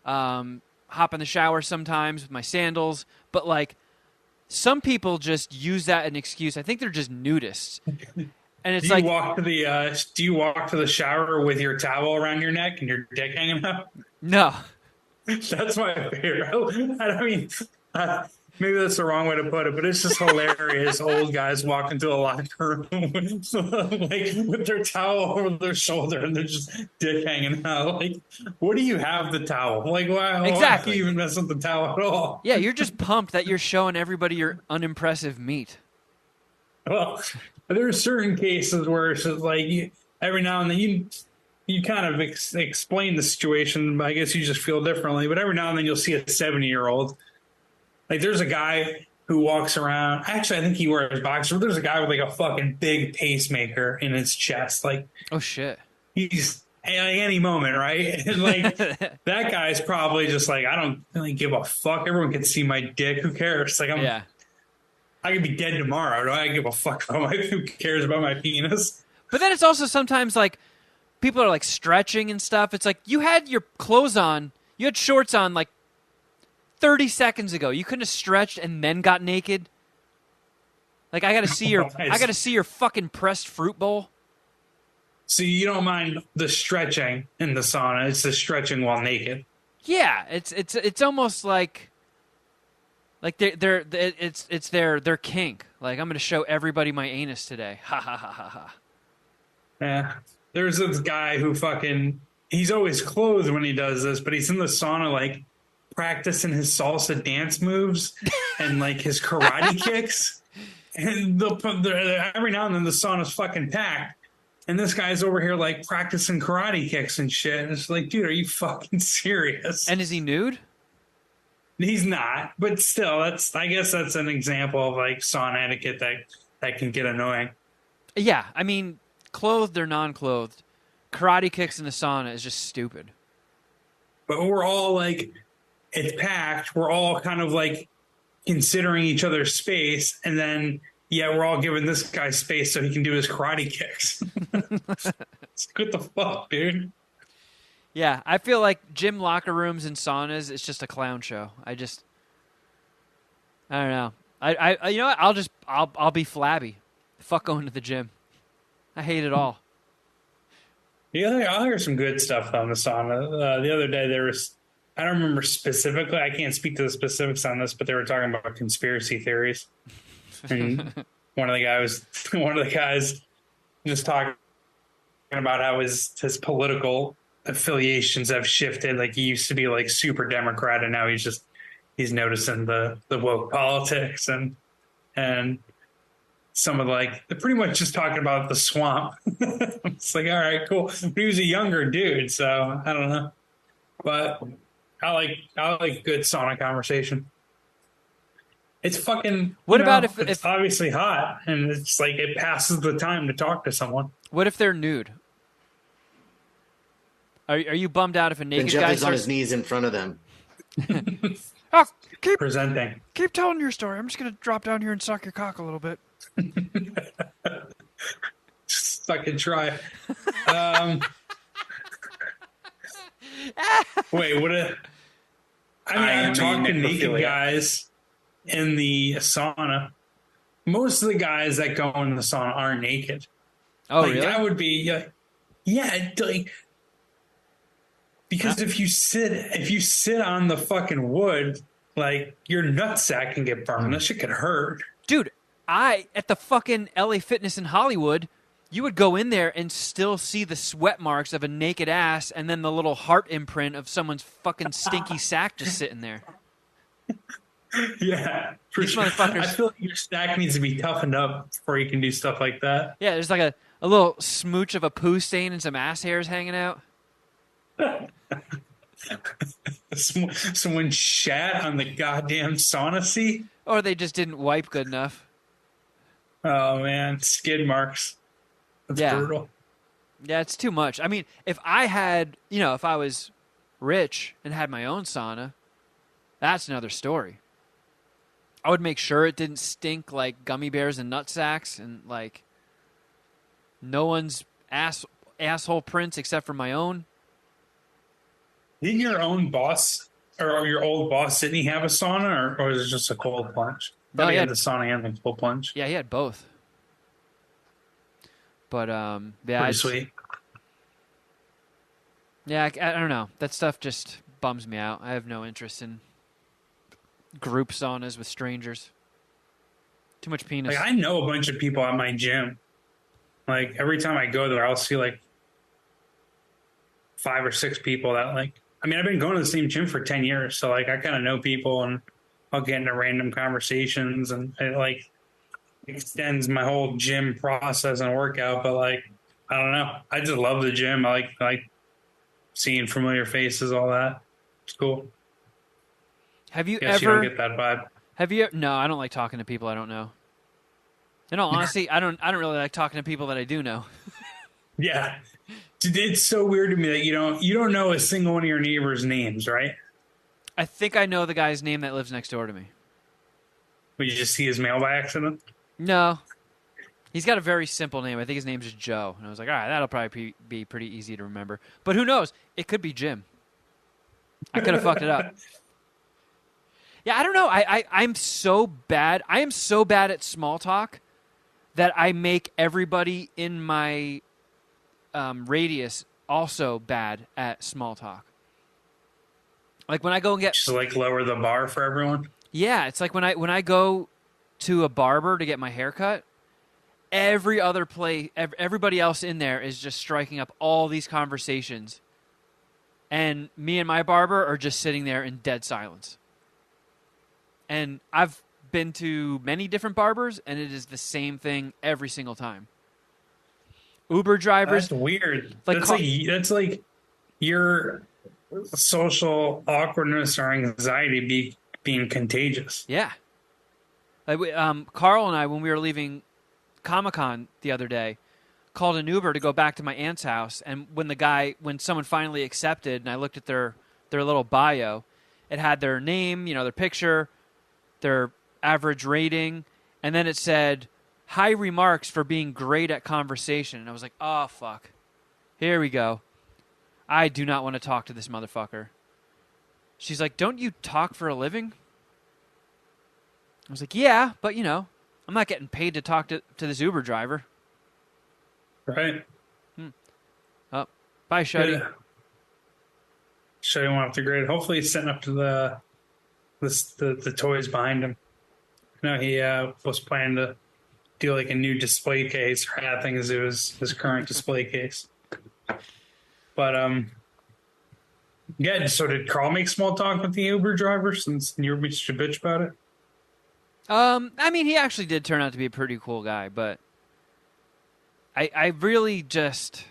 hop in the shower sometimes with my sandals, but like, some people just use that as an excuse. I think they're just nudists. And it's
do you walk to the shower with your towel around your neck and your dick hanging out?
No.
That's my favorite. I mean, maybe that's the wrong way to put it, but it's just hilarious. Old guys walk into a locker room with their towel over their shoulder and they're just dick hanging out. Like, what do you have the towel? Like, why
Exactly.
do you even mess with the towel at all?
Yeah, you're just pumped that you're showing everybody your unimpressive meat.
Well, there are certain cases where it's just like every now and then you kind of explain the situation. I guess you just feel differently. But every now and then you'll see a 70-year-old. Like there's a guy who walks around. Actually, I think he wears boxers. There's a guy with like a fucking big pacemaker in his chest. Like,
oh shit,
he's any moment, right? And like that guy's probably just like, I don't really give a fuck. Everyone can see my dick. Who cares? Like I could be dead tomorrow. Do I give a fuck about who cares about my penis?
But then it's also sometimes like people are like stretching and stuff. It's like you had your clothes on, you had shorts on like 30 seconds ago. You couldn't have stretched and then got naked. Like I gotta see your fucking pressed fruit bowl.
So you don't mind the stretching in the sauna? It's the stretching while naked.
Yeah, it's almost like it's their kink. Like, I'm gonna show everybody my anus today. Ha ha ha ha ha.
Yeah. There's this guy who he's always clothed when he does this, but he's in the sauna like practicing his salsa dance moves and like his karate kicks. And every now and then the sauna's fucking packed. And this guy's over here like practicing karate kicks and shit. And it's like, dude, are you fucking serious?
And is he nude?
He's not, but still, I guess that's an example of like sauna etiquette that can get annoying.
Yeah, I mean, clothed or non-clothed, karate kicks in the sauna is just stupid.
But we're all like, it's packed. We're all kind of like considering each other's space, and then we're all giving this guy space so he can do his karate kicks. It's what the fuck, dude.
Yeah, I feel like gym locker rooms and saunas, it's just a clown show. I don't know. I you know what? I'll be flabby. Fuck going to the gym. I hate it all.
I'll hear some good stuff on the sauna. The other day there was, I don't remember specifically. I can't speak to the specifics on this, but they were talking about conspiracy theories, and one of the guys just talking about how his political affiliations have shifted. Like he used to be like super Democrat, and now he's noticing the woke politics and some of they're pretty much just talking about the swamp. It's like, all right, cool. But he was a younger dude, so I don't know. But I like good sauna conversation. It's fucking.
What about if
it's obviously hot and it's like it passes the time to talk to someone?
What if they're nude? Are you bummed out if a naked
Then Geoff
guy
is on his knees in front of them.
Oh,
Presenting.
keep telling your story. I'm just gonna drop down here and suck your cock a little bit.
Just fucking try. Wait, I've talked to naked guys in the sauna. Most of the guys that go in the sauna aren't naked.
Oh, really?
That would be, because if you sit on the fucking wood, like your nutsack can get burned. That shit could hurt.
Dude, at the fucking LA Fitness in Hollywood, you would go in there and still see the sweat marks of a naked ass and then the little heart imprint of someone's fucking stinky sack just sitting there.
Yeah, for
These
sure.
motherfuckers.
I feel like your stack needs to be toughened up before you can do stuff like that.
Yeah, there's like a little smooch of a poo stain and some ass hairs hanging out.
Someone shat on the goddamn sauna seat.
Or they just didn't wipe good enough.
Oh man, skid marks. That's brutal.
Yeah, it's too much. I mean, if I was rich and had my own sauna, that's another story. I would make sure it didn't stink like gummy bears and nut sacks and like no one's asshole prints except for my own.
Didn't your own boss or your old boss, didn't he have a sauna or was it just a cold plunge?
No,
he had the sauna and the cold plunge.
Yeah, he had both. But
Pretty sweet.
Yeah, I don't know. That stuff just bums me out. I have no interest in group saunas with strangers. Too much penis.
Like I know a bunch of people at my gym. Like every time I go there, I'll see like 5 or 6 people that I've been going to the same gym for 10 years. So like I kind of know people and I'll get into random conversations and it like extends my whole gym process and workout. But like, I don't know. I just love the gym. I like seeing familiar faces, all that. It's cool.
Have you
Guess
ever
you don't get that vibe.
No, I don't like talking to people I don't know. In all honesty, I don't really like talking to people that I do know.
Yeah. Dude, it's so weird to me that you don't know a single one of your neighbors' names, right?
I think I know the guy's name that lives next door to me.
Would you just see his mail by accident?
No. He's got a very simple name. I think his name's just Joe. And I was like, all right, that'll probably be pretty easy to remember. But who knows? It could be Jim. I could have fucked it up. Yeah, I don't know. I'm so bad. I am so bad at small talk that I make everybody in my radius also bad at small talk. Like when I go and get...
Just like lower the bar for everyone?
Yeah, it's like when I go to a barber to get my hair cut, everybody else in there is just striking up all these conversations. And me and my barber are just sitting there in dead silence. And I've been to many different barbers, and it is the same thing every single time. Uber drivers.
That's weird. That's like your social awkwardness or anxiety being contagious.
Yeah. Like Carl and I, when we were leaving Comic-Con the other day, called an Uber to go back to my aunt's house. And when someone finally accepted, and I looked at their little bio, it had their name, their picture, their average rating, and then it said, high remarks for being great at conversation. And I was like, oh, fuck. Here we go. I do not want to talk to this motherfucker. She's like, don't you talk for a living? I was like, yeah, but I'm not getting paid to talk to this Uber driver.
Right.
Oh, bye, Shuddy.
Yeah. Shuddy went off the grid. Hopefully he's setting up to the toys behind him. No, he was planning to do like a new display case or add things to his current display case. But yeah. So did Carl make small talk with the Uber driver since you were such a bitch about it?
I mean, he actually did turn out to be a pretty cool guy, but I really just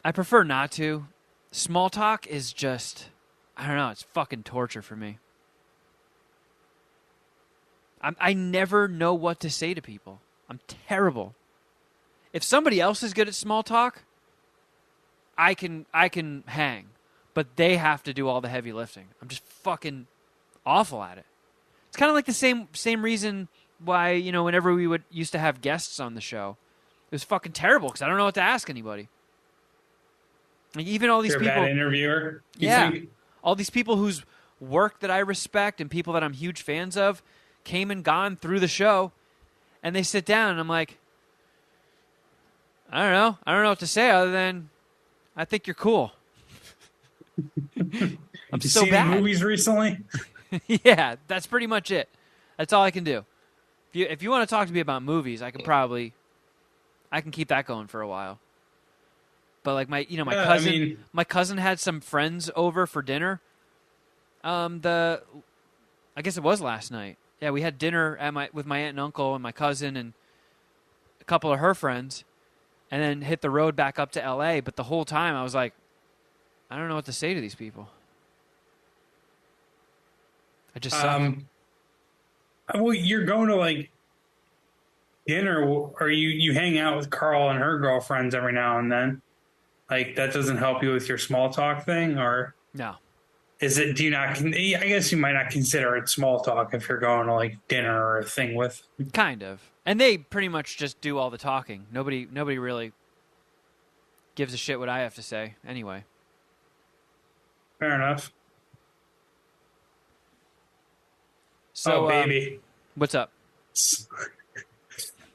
I prefer not to. Small talk is just, I don't know, it's fucking torture for me. I never know what to say to people. I'm terrible. If somebody else is good at small talk, I can hang, but they have to do all the heavy lifting. I'm just fucking awful at it. It's kind of like the same reason why, whenever we used to have guests on the show, it was fucking terrible because I don't know what to ask anybody. Like even all these
You're
people,
a bad interviewer.
yeah,
Think?
all these people whose work that I respect and people that I'm huge fans of came and gone through the show, and they sit down and I'm like, I don't know what to say other than I think you're cool. I'm
you
so
seen
bad.
Any movies recently?
Yeah, that's pretty much it. That's all I can do. If you want to talk to me about movies, I can keep that going for a while. But like my cousin had some friends over for dinner. I guess it was last night. Yeah, we had dinner with my aunt and uncle and my cousin and a couple of her friends, and then hit the road back up to L.A. But the whole time I was like, I don't know what to say to these people. I just suck.
Well, you're going to like dinner, or you hang out with Carl and her girlfriends every now and then. Like that doesn't help you with your small talk thing, or
No.
is it? Do you not? I guess you might not consider it small talk if you're going to like dinner or a thing with.
Kind of. And they pretty much just do all the talking. Nobody really gives a shit what I have to say anyway.
Fair enough.
So,
baby.
What's up?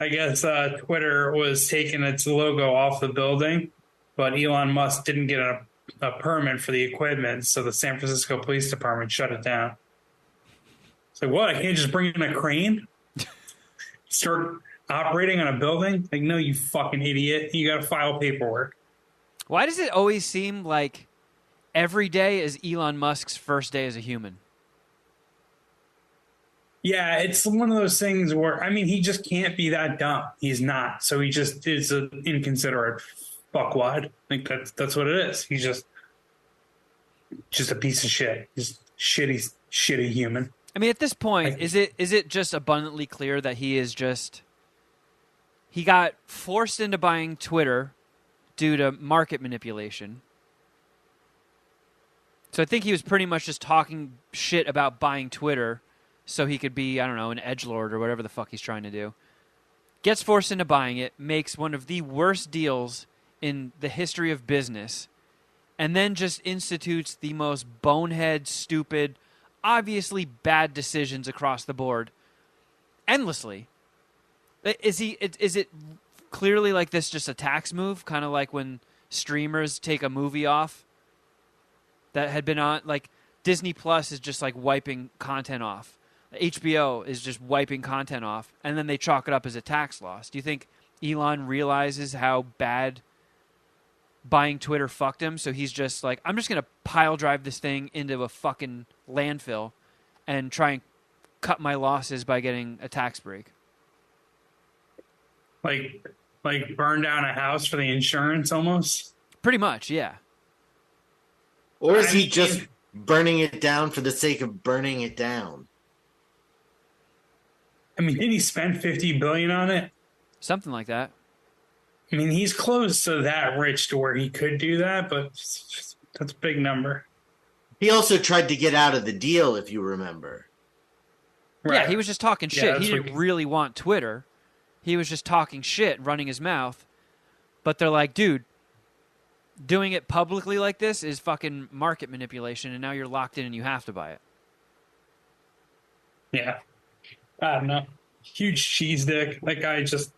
I guess Twitter was taking its logo off the building, but Elon Musk didn't get a permit for the equipment, so the San Francisco Police Department shut it down. It's like, what? I can't just bring in a crane? Start operating on a building? Like, no, you fucking idiot. You got to file paperwork.
Why does it always seem like every day is Elon Musk's first day as a human?
Yeah, it's one of those things where, I mean, he just can't be that dumb. He's not. So he just is an inconsiderate fuckwad. I think that's what it is. He's just a piece of shit. He's shitty human.
I mean, at this point, is it just abundantly clear that he got forced into buying Twitter due to market manipulation? So I think he was pretty much just talking shit about buying Twitter so he could be, I don't know, an edgelord or whatever the fuck he's trying to do. Gets forced into buying it, makes one of the worst deals in the history of business, and then just institutes the most bonehead, stupid, obviously bad decisions across the board endlessly. Is it clearly like this just a tax move, kind of like when streamers take a movie off that had been on, like Disney Plus is just like wiping content off. HBO is just wiping content off, and then they chalk it up as a tax loss. Do you think Elon realizes how bad buying Twitter fucked him? So he's just like, I'm just going to pile drive this thing into a fucking landfill and try and cut my losses by getting a tax break.
Like burn down a house for the insurance almost?
Pretty much, yeah.
Or is he just burning it down for the sake of burning it down?
I mean, did he spend $50 billion on it?
Something like that.
I mean, he's close to that rich to where he could do that, but that's a big number.
He also tried to get out of the deal, if you remember.
Right.
Yeah, he was just talking shit.
Yeah,
he didn't really want Twitter. He was just talking shit, running his mouth. But they're like, dude, doing it publicly like this is fucking market manipulation, and now you're locked in and you have to buy it.
Yeah. I don't know. Huge cheese dick. That guy just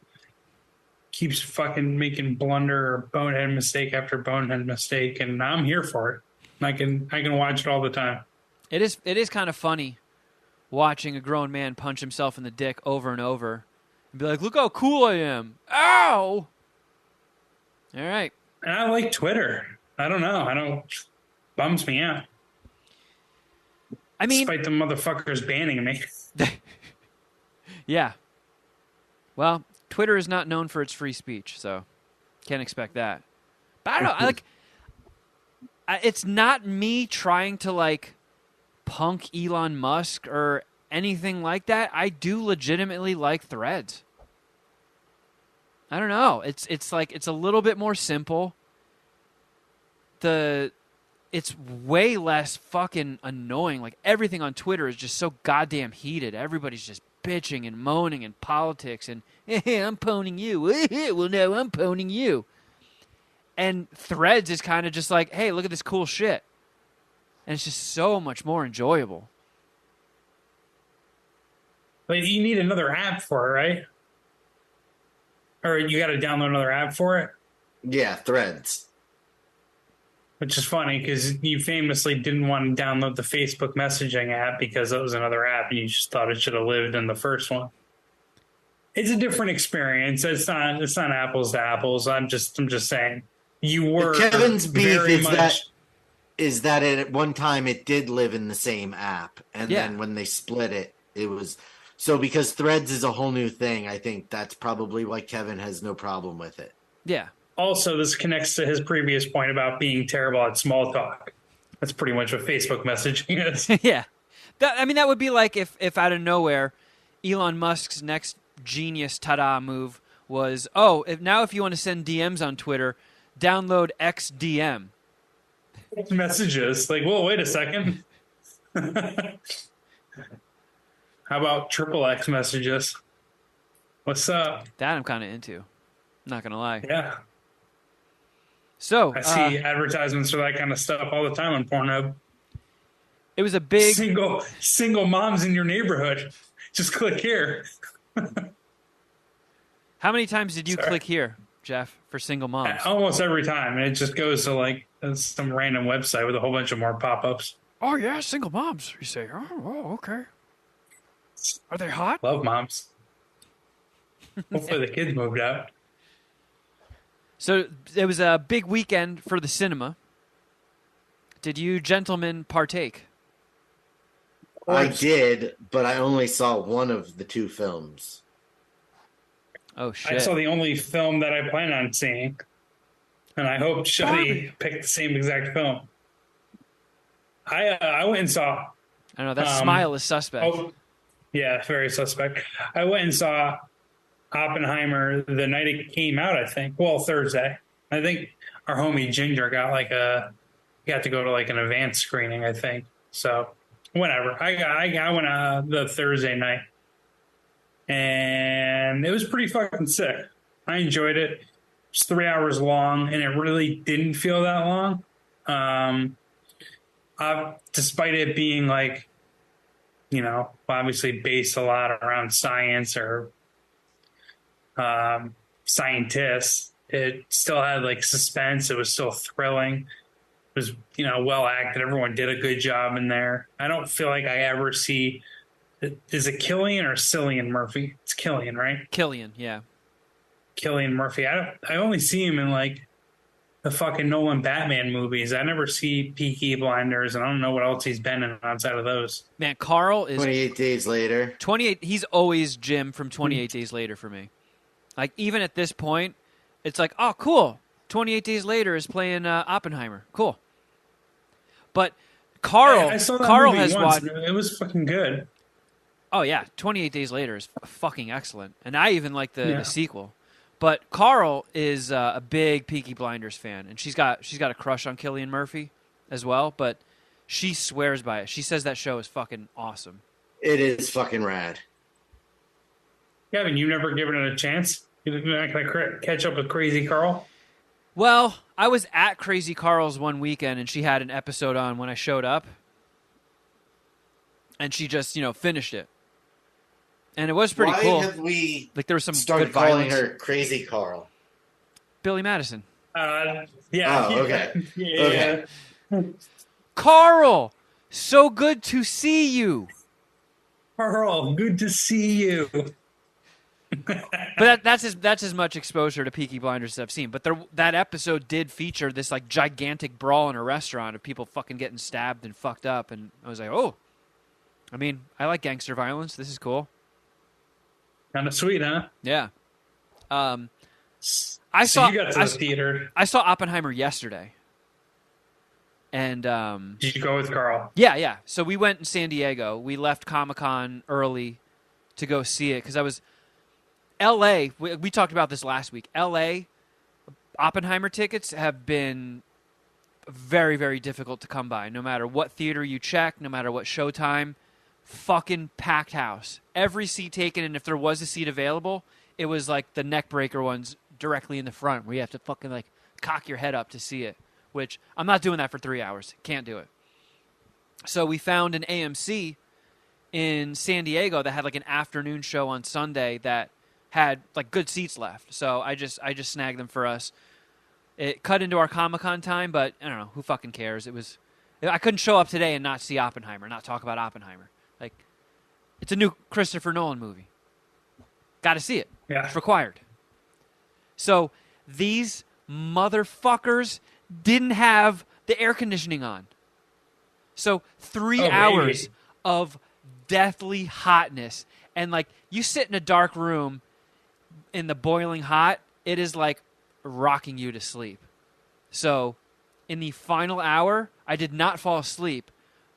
keeps fucking making blunder or bonehead mistake after bonehead mistake, and I'm here for it. I can watch it all the time.
It is kind of funny watching a grown man punch himself in the dick over and over and be like, "Look how cool I am." Ow! All right.
And I like Twitter. I don't know. Bums me out.
I mean,
Despite the motherfuckers banning me.
yeah. Well, Twitter is not known for its free speech, so can't expect that. But I don't know. It's not me trying to like punk Elon Musk or anything like that. I do legitimately like Threads. I don't know. It's like it's a little bit more simple. It's way less fucking annoying. Like everything on Twitter is just so goddamn heated. Everybody's just bitching and moaning and politics and I'm poning you. Well, no, I'm poning you. And Threads is kind of just like, hey, look at this cool shit. And it's just so much more enjoyable.
But you need another app for it, right? Or you got to download another app for it?
Yeah, Threads.
Which is funny because you famously didn't want to download the Facebook messaging app because it was another app and you just thought it should have lived in the first one. It's a different experience. It's not apples to apples. I'm just saying. You were
Kevin's beef
very much
is that at one time it did live in the same app, and then when they split it, it was so because Threads is a whole new thing. I think that's probably why Kevin has no problem with it.
Yeah.
Also, this connects to his previous point about being terrible at small talk. That's pretty much what Facebook messaging is.
Yeah. That would be like if out of nowhere, Elon Musk's next genius ta-da move was, if you want to send DMs on Twitter, download XDM.
Messages. Like, well, wait a second. How about triple X messages? What's up?
That I'm kind of into. Not going to lie.
Yeah.
So
I see advertisements for that kind of stuff all the time on Pornhub.
It was a big
single moms in your neighborhood. Just click here.
How many times did you click here, Geoff, for single moms?
Almost every time. And it just goes to like some random website with a whole bunch of more pop-ups.
Oh, yeah, single moms, you say. Oh, okay. Are they hot?
Love moms. Hopefully the kids moved out.
So it was a big weekend for the cinema. Did you gentlemen partake?
I did, but I only saw one of the two films.
Oh, shit.
I saw the only film that I plan on seeing. And I hope Shuddy picked the same exact film. I went and saw...
I don't know, that smile is suspect.
Oh, yeah, very suspect. I went and saw Oppenheimer the night it came out, I think. Well, Thursday. I think our homie Ginger got to go to like an advanced screening, I think. So, whatever. I went the Thursday night. And it was pretty fucking sick. I enjoyed it. It's 3 hours long, and it really didn't feel that long. Despite it being like, obviously based a lot around science or scientists, it still had like suspense. It was still thrilling. It was, well acted. Everyone did a good job in there. I don't feel like I ever see. Is it Cillian or Cillian Murphy? It's Cillian, right?
Cillian, yeah.
Cillian Murphy. I only see him in like the fucking Nolan Batman movies. I never see Peaky Blinders, and I don't know what else he's been in outside of those.
Man, Carl is
28 Days Later.
28. He's always Jim from 28 Days Later for me. Like even at this point, it's like, oh, cool. 28 Days Later is playing Oppenheimer. Cool. But Carl,
I saw that
Carl
movie
has
once.
watched.
It was fucking good.
Oh yeah, 28 Days Later is fucking excellent, and I even like the sequel. But Carl is a big Peaky Blinders fan, and she's got a crush on Cillian Murphy as well. But she swears by it. She says that show is fucking awesome.
It is fucking rad.
Kevin, you never given it a chance? You're not going to catch up with Crazy Carl?
Well, I was at Crazy Carl's one weekend, and she had an episode on when I showed up, and she just finished it. And it was pretty
Why
cool.
have we
like there was some
started
good
calling
violence.
her Crazy Carl?
Billy Madison.
Yeah.
Oh, okay.
Yeah.
Okay.
Carl, so good to see you.
Carl, good to see you.
But that's as much exposure to Peaky Blinders as I've seen. But that episode did feature this like gigantic brawl in a restaurant of people fucking getting stabbed and fucked up, and I was like, oh, I mean, I like gangster violence. This is cool.
Kind of sweet, huh?
Yeah.
You got to the theater.
I saw Oppenheimer yesterday. And
did you go with Carl?
Yeah. So we went in San Diego. We left Comic-Con early to go see it because I was L.A. We talked about this last week. L.A. Oppenheimer tickets have been very, very difficult to come by. No matter what theater you check, no matter what showtime, fucking packed house. Every seat taken, and if there was a seat available, it was like the neck breaker ones directly in the front where you have to fucking like cock your head up to see it. Which I'm not doing that for 3 hours. Can't do it. So we found an AMC in San Diego that had like an afternoon show on Sunday that had like good seats left. So I just snagged them for us. It cut into our Comic-Con time, but I don't know, who fucking cares? I couldn't show up today and not see Oppenheimer, not talk about Oppenheimer. Like, it's a new Christopher Nolan movie. Got to see it.
Yeah.
It's required. So these motherfuckers didn't have the air conditioning on. So 3 hours of deathly hotness. And like you sit in a dark room in the boiling hot, it is like rocking you to sleep. So in the final hour, I did not fall asleep,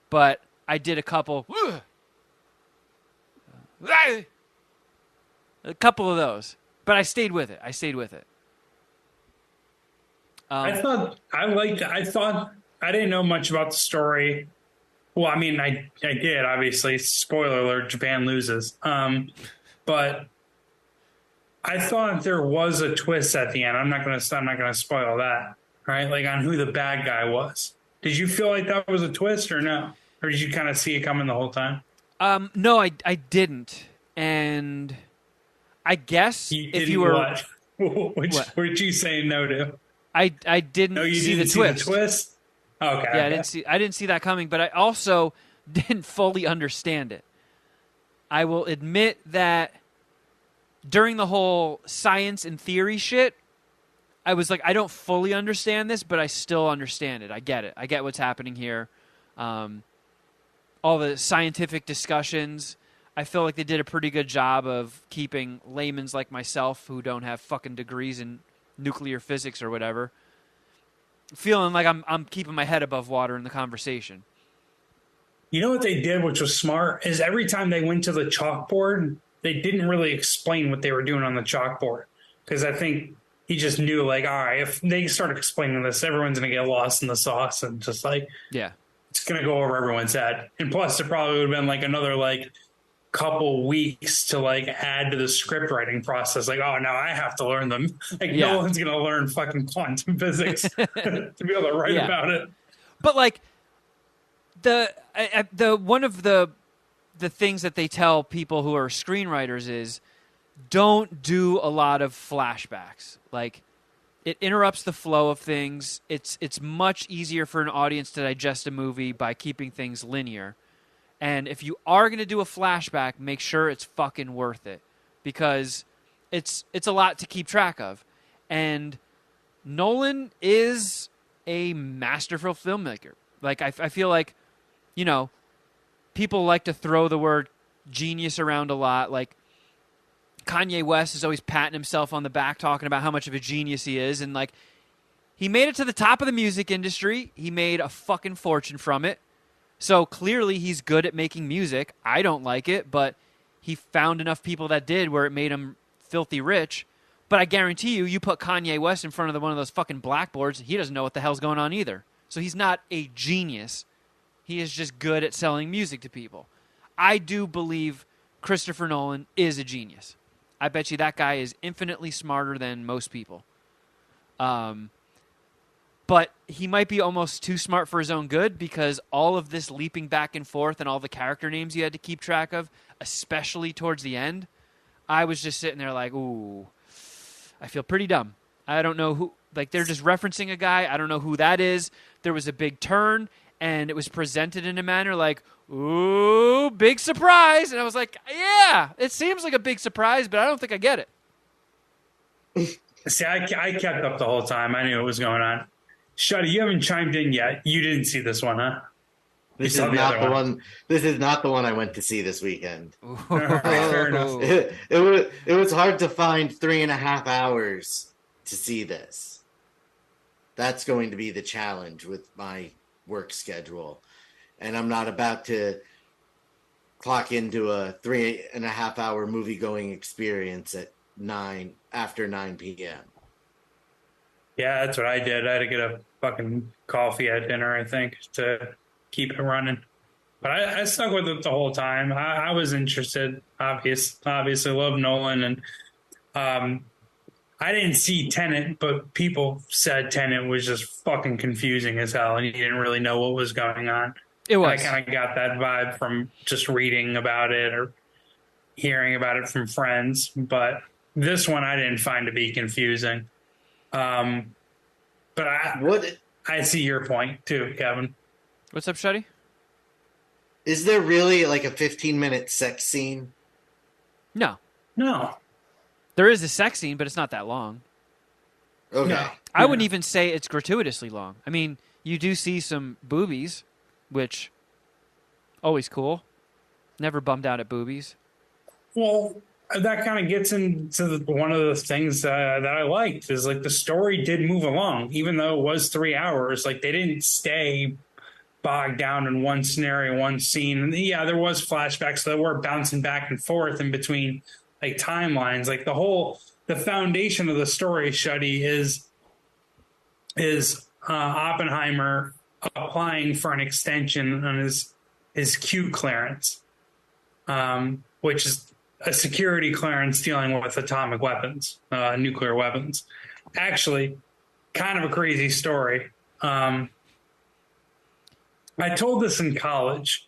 but I did a couple of those. But I stayed with it.
I thought I didn't know much about the story. Well, I mean, I did, obviously. Spoiler alert, Japan loses. But I thought there was a twist at the end. I'm not gonna spoil that, right? Like on who the bad guy was. Did you feel like that was a twist or no? Or did you kind of see it coming the whole time?
No, I didn't. And I guess if you were
what? Which were you saying no to?
I didn't see the twist.
Okay.
Yeah,
okay.
I didn't see that coming, but I also didn't fully understand it. I will admit that during the whole science and theory shit, I was like, I don't fully understand this, but I still understand it. I get it. I get what's happening here. All the scientific discussions, I feel like they did a pretty good job of keeping laymen's like myself who don't have fucking degrees in nuclear physics or whatever, feeling like I'm keeping my head above water in the conversation.
You know what they did, which was smart, is every time they went to the chalkboard, they didn't really explain what they were doing on the chalkboard. Because I think he just knew, like, all right, if they start explaining this, everyone's going to get lost in the sauce and just like,
yeah,
it's going to go over everyone's head. And plus, it probably would have been like another like couple weeks to like add to the script writing process. Like, oh, now I have to learn them. Like,
yeah.
No one's going to learn fucking quantum physics to be able to write about it.
But like the one of the things that they tell people who are screenwriters is don't do a lot of flashbacks. Like, it interrupts the flow of things. It's much easier for an audience to digest a movie by keeping things linear. And if you are going to do a flashback, make sure it's fucking worth it, because it's a lot to keep track of. And Nolan is a masterful filmmaker. Like, I feel like, you know, people like to throw the word genius around a lot. Like, Kanye West is always patting himself on the back, talking about how much of a genius he is. And, like, he made it to the top of the music industry. He made a fucking fortune from it. So clearly he's good at making music. I don't like it, but he found enough people that did where it made him filthy rich. But I guarantee you put Kanye West in front of one of those fucking blackboards, he doesn't know what the hell's going on either. So he's not a genius. He is just good at selling music to people. I do believe Christopher Nolan is a genius. I bet you that guy is infinitely smarter than most people. But he might be almost too smart for his own good, because all of this leaping back and forth and all the character names you had to keep track of, especially towards the end, I was just sitting there like, ooh, I feel pretty dumb. I don't know who, like they're just referencing a guy. I don't know who that is. There was a big turn, and it was presented in a manner like, ooh, big surprise. And I was like, yeah, it seems like a big surprise, but I don't think I get it.
See, I kept up the whole time. I knew what was going on. Shuddy, you haven't chimed in yet. You didn't see this one, huh?
This is not the one. This is not the one I went to see this weekend.
Fair enough.
It was hard to find 3.5 hours to see this. That's going to be the challenge with my work schedule, and I'm not about to clock into a 3.5 hour movie going experience at after 9 p.m.
Yeah, that's what I did. I had to get a fucking coffee at dinner, I think, to keep it running. But I stuck with it the whole time. I was interested. Obviously, love Nolan, and I didn't see Tenet, but people said Tenet was just fucking confusing as hell, and you didn't really know what was going on.
It was.
And I kind of got that vibe from just reading about it or hearing about it from friends. But this one I didn't find to be confusing. But I see your point too, Kevin.
What's up, Shuddy?
Is there really like a 15-minute sex scene?
No. There is a sex scene, but it's not that long.
Okay.
No.
I wouldn't even say it's gratuitously long. I mean, you do see some boobies, which always cool. Never bummed out at boobies.
Well, that kind of gets into one of the things that I liked is like the story did move along, even though it was 3 hours. Like they didn't stay bogged down in one scenario, one scene. And yeah, there was flashbacks that were bouncing back and forth in between like timelines. Like the foundation of the story, Shuddy, is Oppenheimer applying for an extension on his Q clearance, which is a security clearance dealing with atomic weapons, nuclear weapons. Actually, kind of a crazy story. I told this in college,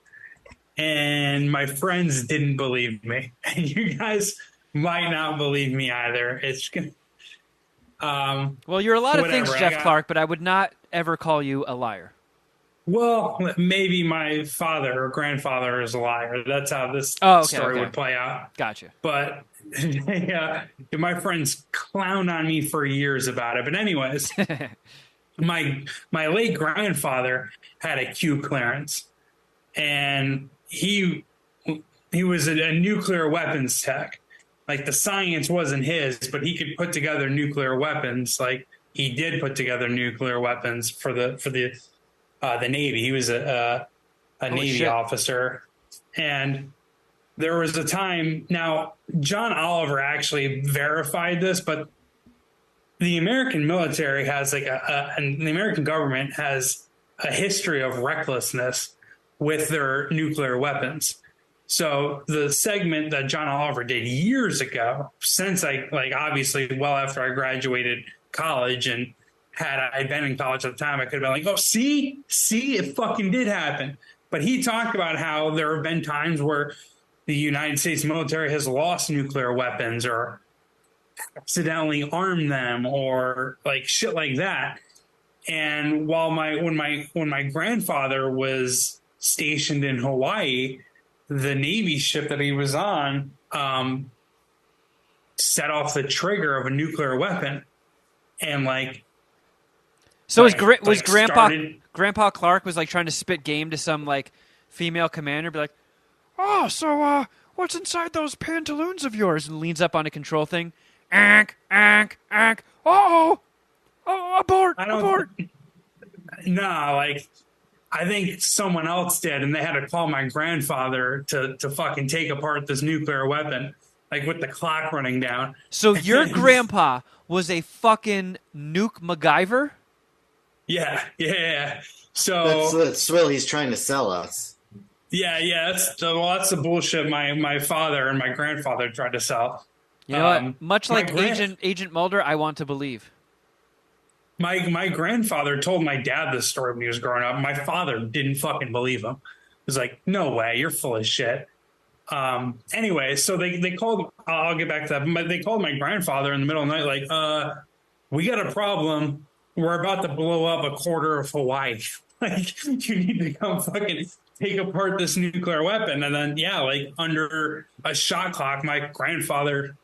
and my friends didn't believe me. And you guys might not believe me either. It's
well, you're a lot of things, Geoff Clark, but I would not ever call you a liar.
Well, maybe my father or grandfather is a liar. That's how this story would play out.
Gotcha.
But yeah, my friends clown on me for years about it. But anyways, my late grandfather had a Q clearance, and he was a nuclear weapons tech. Like the science wasn't his, but he could put together nuclear weapons. Like he did put together nuclear weapons for the Navy. He was a Navy officer. And there was a time, now John Oliver actually verified this, but the American military has and the American government has a history of recklessness with their nuclear weapons. So the segment that John Oliver did years ago, since obviously well after I graduated college, and had I been in college at the time, I could have been like, oh, see, it fucking did happen. But he talked about how there have been times where the United States military has lost nuclear weapons or accidentally armed them or like shit like that. And while when my grandfather was stationed in Hawaii, the Navy ship that he was on set off the trigger of a nuclear weapon. And
so was Grandpa Clark was like trying to spit game to some like female commander, be like,
oh, so what's inside those pantaloons of yours?
and leans up on a control thing.
Ank. Oh, abort.
No, I think someone else did, and they had to call my grandfather to fucking take apart this nuclear weapon, like with the clock running down.
So your grandpa was a fucking nuke MacGyver?
Yeah. So
that's what he's trying to sell us.
Yeah. That's the bullshit my father and my grandfather tried to sell.
You know what? Much like Agent Mulder, I want to believe.
My grandfather told my dad this story when he was growing up. My father didn't fucking believe him. He was like, no way, you're full of shit. Anyway, so they called. I'll get back to that. But they called my grandfather in the middle of the night, like, we got a problem. We're about to blow up a quarter of Hawaii. Like, you need to come fucking take apart this nuclear weapon. And then, yeah, like under a shot clock, my grandfather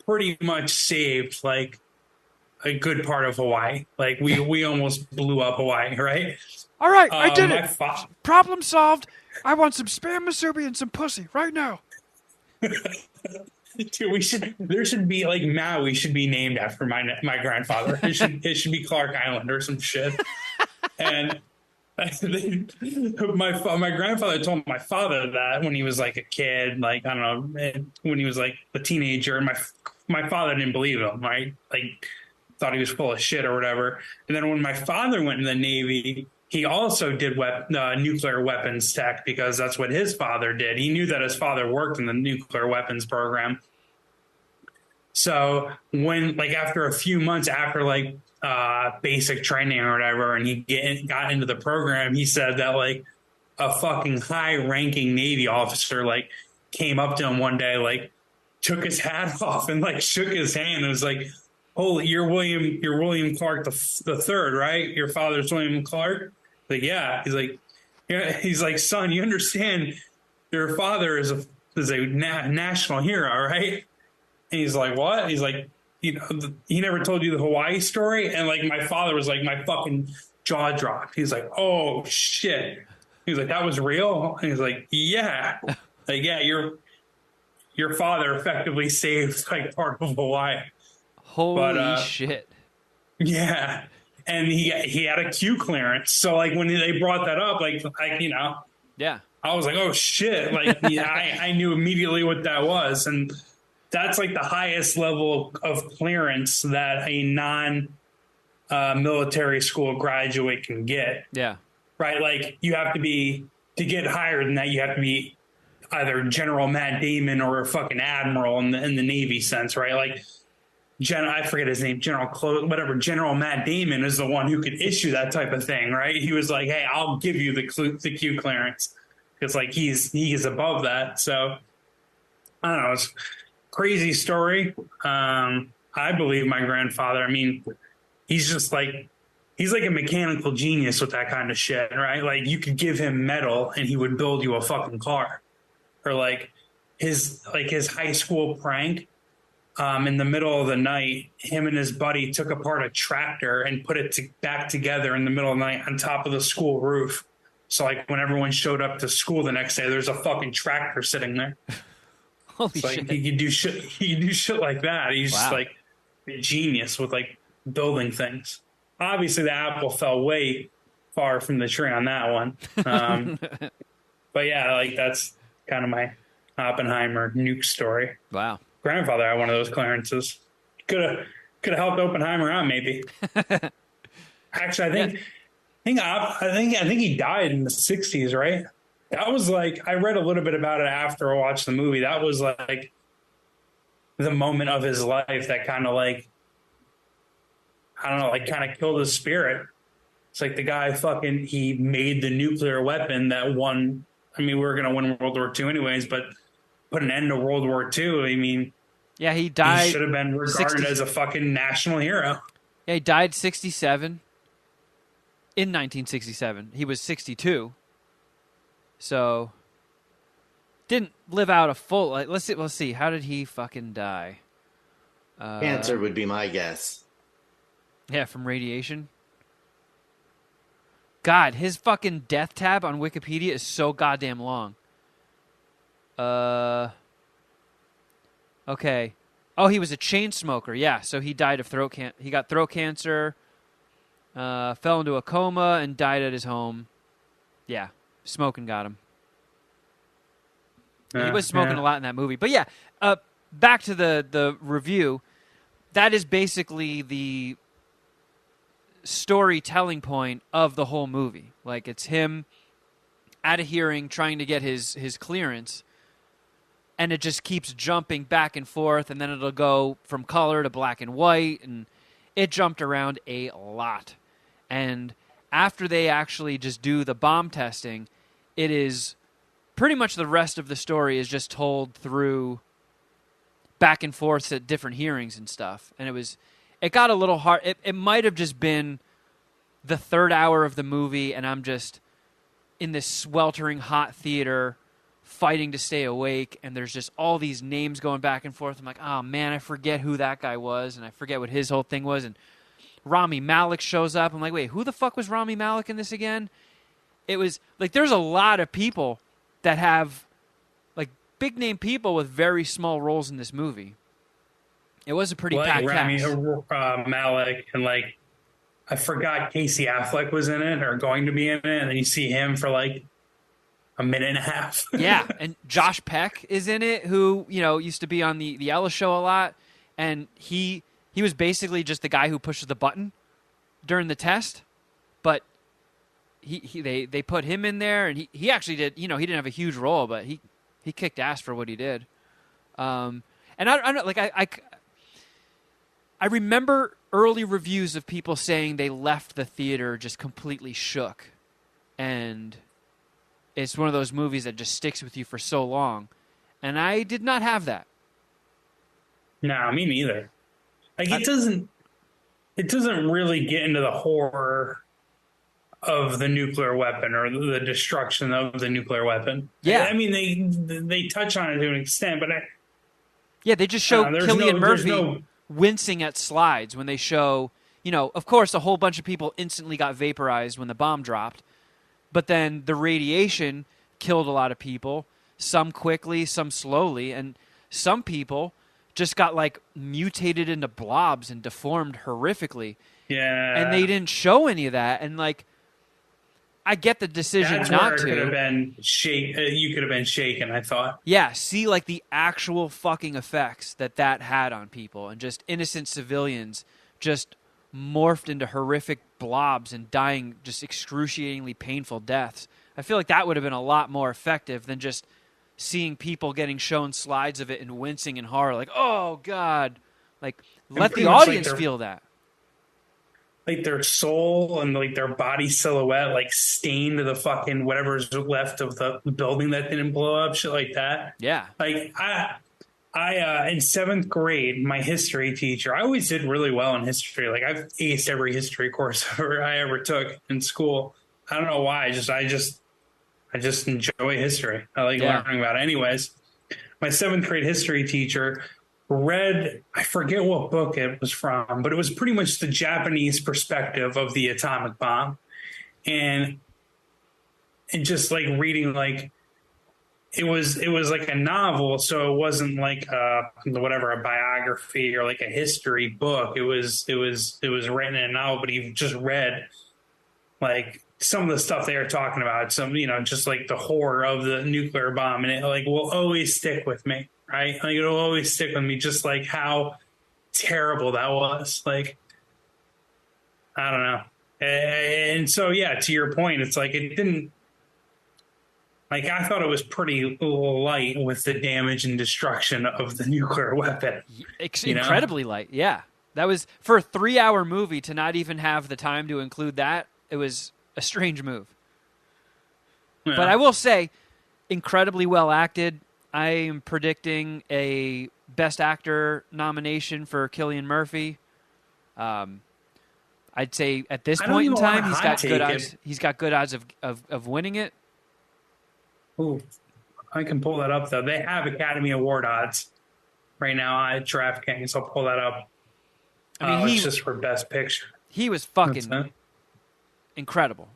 pretty much saved like a good part of Hawaii. Like we almost blew up Hawaii, right?
All right, I did it.
Fa-
Problem solved. I want some spam musubi and some pussy right now.
Dude, there should be like Maui should be named after my grandfather. It should be Clark Island or some shit. And my grandfather told my father that when he was like a kid, like I don't know, when he was like a teenager, and my father didn't believe him, right? Like thought he was full of shit or whatever. And then when my father went in the Navy, he also did nuclear weapons tech because that's what his father did. He knew that his father worked in the nuclear weapons program. So when, like, after a few months after, like, basic training or whatever, and he got into the program, he said that, like, a fucking high-ranking Navy officer, like, came up to him one day, like, took his hat off and, like, shook his hand and was like, holy, you're William Clark the third, right? Your father's William Clark? Like, yeah. He's like, son, you understand your father is a national hero, right? And he's like, what? He's like, you know, he never told you the Hawaii story? And like, my father was like, my fucking jaw dropped. He's like, oh shit. He was like, that was real? And he's like, yeah. Like, yeah, your father effectively saved like part of Hawaii.
Holy shit.
Yeah. And he had a Q clearance. So like when they brought that up, like you know,
yeah,
I was like, oh shit. Like yeah, I knew immediately what that was. And that's like the highest level of clearance that a military school graduate can get.
Yeah.
Right. Like you have to get higher than that. You have to be either General Matt Damon or a fucking admiral in the Navy sense. Right. Like, I forget his name, General Matt Damon is the one who could issue that type of thing, right? He was like, hey, I'll give you the Q clearance because like he is above that. So I don't know, it's a crazy story. I believe my grandfather. I mean, he's like a mechanical genius with that kind of shit, right? Like you could give him metal and he would build you a fucking car, or like his high school prank. In the middle of the night, him and his buddy took apart a tractor and put it back together in the middle of the night on top of the school roof. So, like, when everyone showed up to school the next day, there's a fucking tractor sitting there.
Holy
shit!
Like,
he could do shit like that. He's just like a genius with like building things. Obviously, the apple fell way far from the tree on that one. But yeah, like that's kind of my Oppenheimer nuke story.
Wow.
Grandfather had one of those clearances. Could have helped Oppenheimer out, maybe. Actually, I think he died in the 60s, right? That was like, I read a little bit about it after I watched the movie. That was like the moment of his life that kind of like, I don't know, like kind of killed his spirit. It's like the guy he made the nuclear weapon that won. I mean, we were going to win World War II anyways, but put an end to World War II. I mean,
yeah, he died.
He should have been regarded as a fucking national hero.
Yeah, he died 67 in 1967. He was 62, so didn't live out a full. Like, let's see. How did he fucking die?
Cancer would be my guess.
Yeah, from radiation. God, his fucking death tab on Wikipedia is so goddamn long. Okay. Oh, he was a chain smoker. Yeah, so he died of throat cancer. He got throat cancer, fell into a coma, and died at his home. Yeah, smoking got him. He was smoking a lot in that movie. But yeah, back to the review. That is basically the storytelling point of the whole movie. Like, it's him at a hearing trying to get his clearance, and it just keeps jumping back and forth, and then it'll go from color to black and white, and it jumped around a lot. And after they actually just do the bomb testing, it is pretty much the rest of the story is just told through back and forth at different hearings and stuff. And it got a little hard. It might have just been the third hour of the movie, and I'm just in this sweltering hot theater fighting to stay awake, and there's just all these names going back and forth. I'm like, oh man, I forget who that guy was, and I forget what his whole thing was. And Rami Malek shows up. I'm like, wait, who the fuck was Rami Malek in this again? It was like there's a lot of people that have like big name people with very small roles in this movie. It was a pretty packed
Rami
cast.
Malek and like I forgot Casey Affleck was in it or going to be in it, and then you see him for like a minute and a half.
Yeah, and Josh Peck is in it, who used to be on the Ella Show a lot, and he was basically just the guy who pushes the button during the test, but they put him in there, and he actually did. He didn't have a huge role, but he kicked ass for what he did. And I remember early reviews of people saying they left the theater just completely shook, and it's one of those movies that just sticks with you for so long, and I did not have that.
No, me neither. Like it doesn't really get into the horror of the nuclear weapon or the destruction of the nuclear weapon.
Yeah,
I mean they touch on it to an extent, but
they just show Cillian Murphy wincing at slides when they show, of course, a whole bunch of people instantly got vaporized when the bomb dropped, but then the radiation killed a lot of people, some quickly, some slowly, and some people just got like mutated into blobs and deformed horrifically.
Yeah.
And they didn't show any of that. And like, I get the decision
That's
not
where it
to.
could have been you could have been shaken, I thought.
Yeah, see like the actual fucking effects that had on people, and just innocent civilians just morphed into horrific blobs and dying just excruciatingly painful deaths. I feel like that would have been a lot more effective than just seeing people getting shown slides of it and wincing in horror, like, oh God. Like, let the audience feel that.
Like their soul and like their body silhouette like stained to the fucking whatever's left of the building that didn't blow up, shit like that.
Yeah.
Like I in 7th grade, my history teacher, I always did really well in history. Like I've aced every history course I ever took in school. I don't know why. I just enjoy history. I like learning about it. Anyways, my 7th grade history teacher read, I forget what book it was from, but it was pretty much the Japanese perspective of the atomic bomb. And just like reading, like it was like a novel. So it wasn't like a biography or like a history book. It was written in a novel, but he just read like some of the stuff they were talking about, some, just like the horror of the nuclear bomb. And it like will always stick with me. Right? Like it'll always stick with me, just like how terrible that was. Like, I don't know. And so, yeah, to your point, it's like it didn't, like I thought it was pretty light with the damage and destruction of the nuclear weapon.
Incredibly light, yeah. That was, for a 3-hour movie, to not even have the time to include that, it was a strange move. Yeah. But I will say, incredibly well acted. I am predicting a Best Actor nomination for Cillian Murphy. I'd say at this point in time, he's got good odds. He's got good odds of winning it.
Ooh, I can pull that up though. They have Academy Award odds right now at DraftKings. I'll pull that up. I mean, it's just for Best Picture.
He was fucking incredible.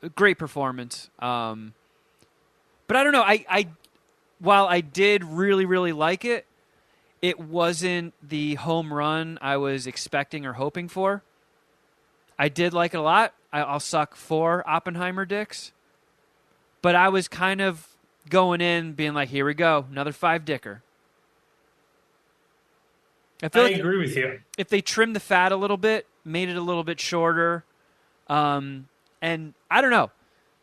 A great performance. But I don't know. While I did really, really like it, it wasn't the home run I was expecting or hoping for. I did like it a lot. I'll suck 4 Oppenheimer dicks. But I was kind of going in being like, here we go, another 5-dicker. I
agree with you.
If they trimmed the fat a little bit, made it a little bit shorter, and I don't know,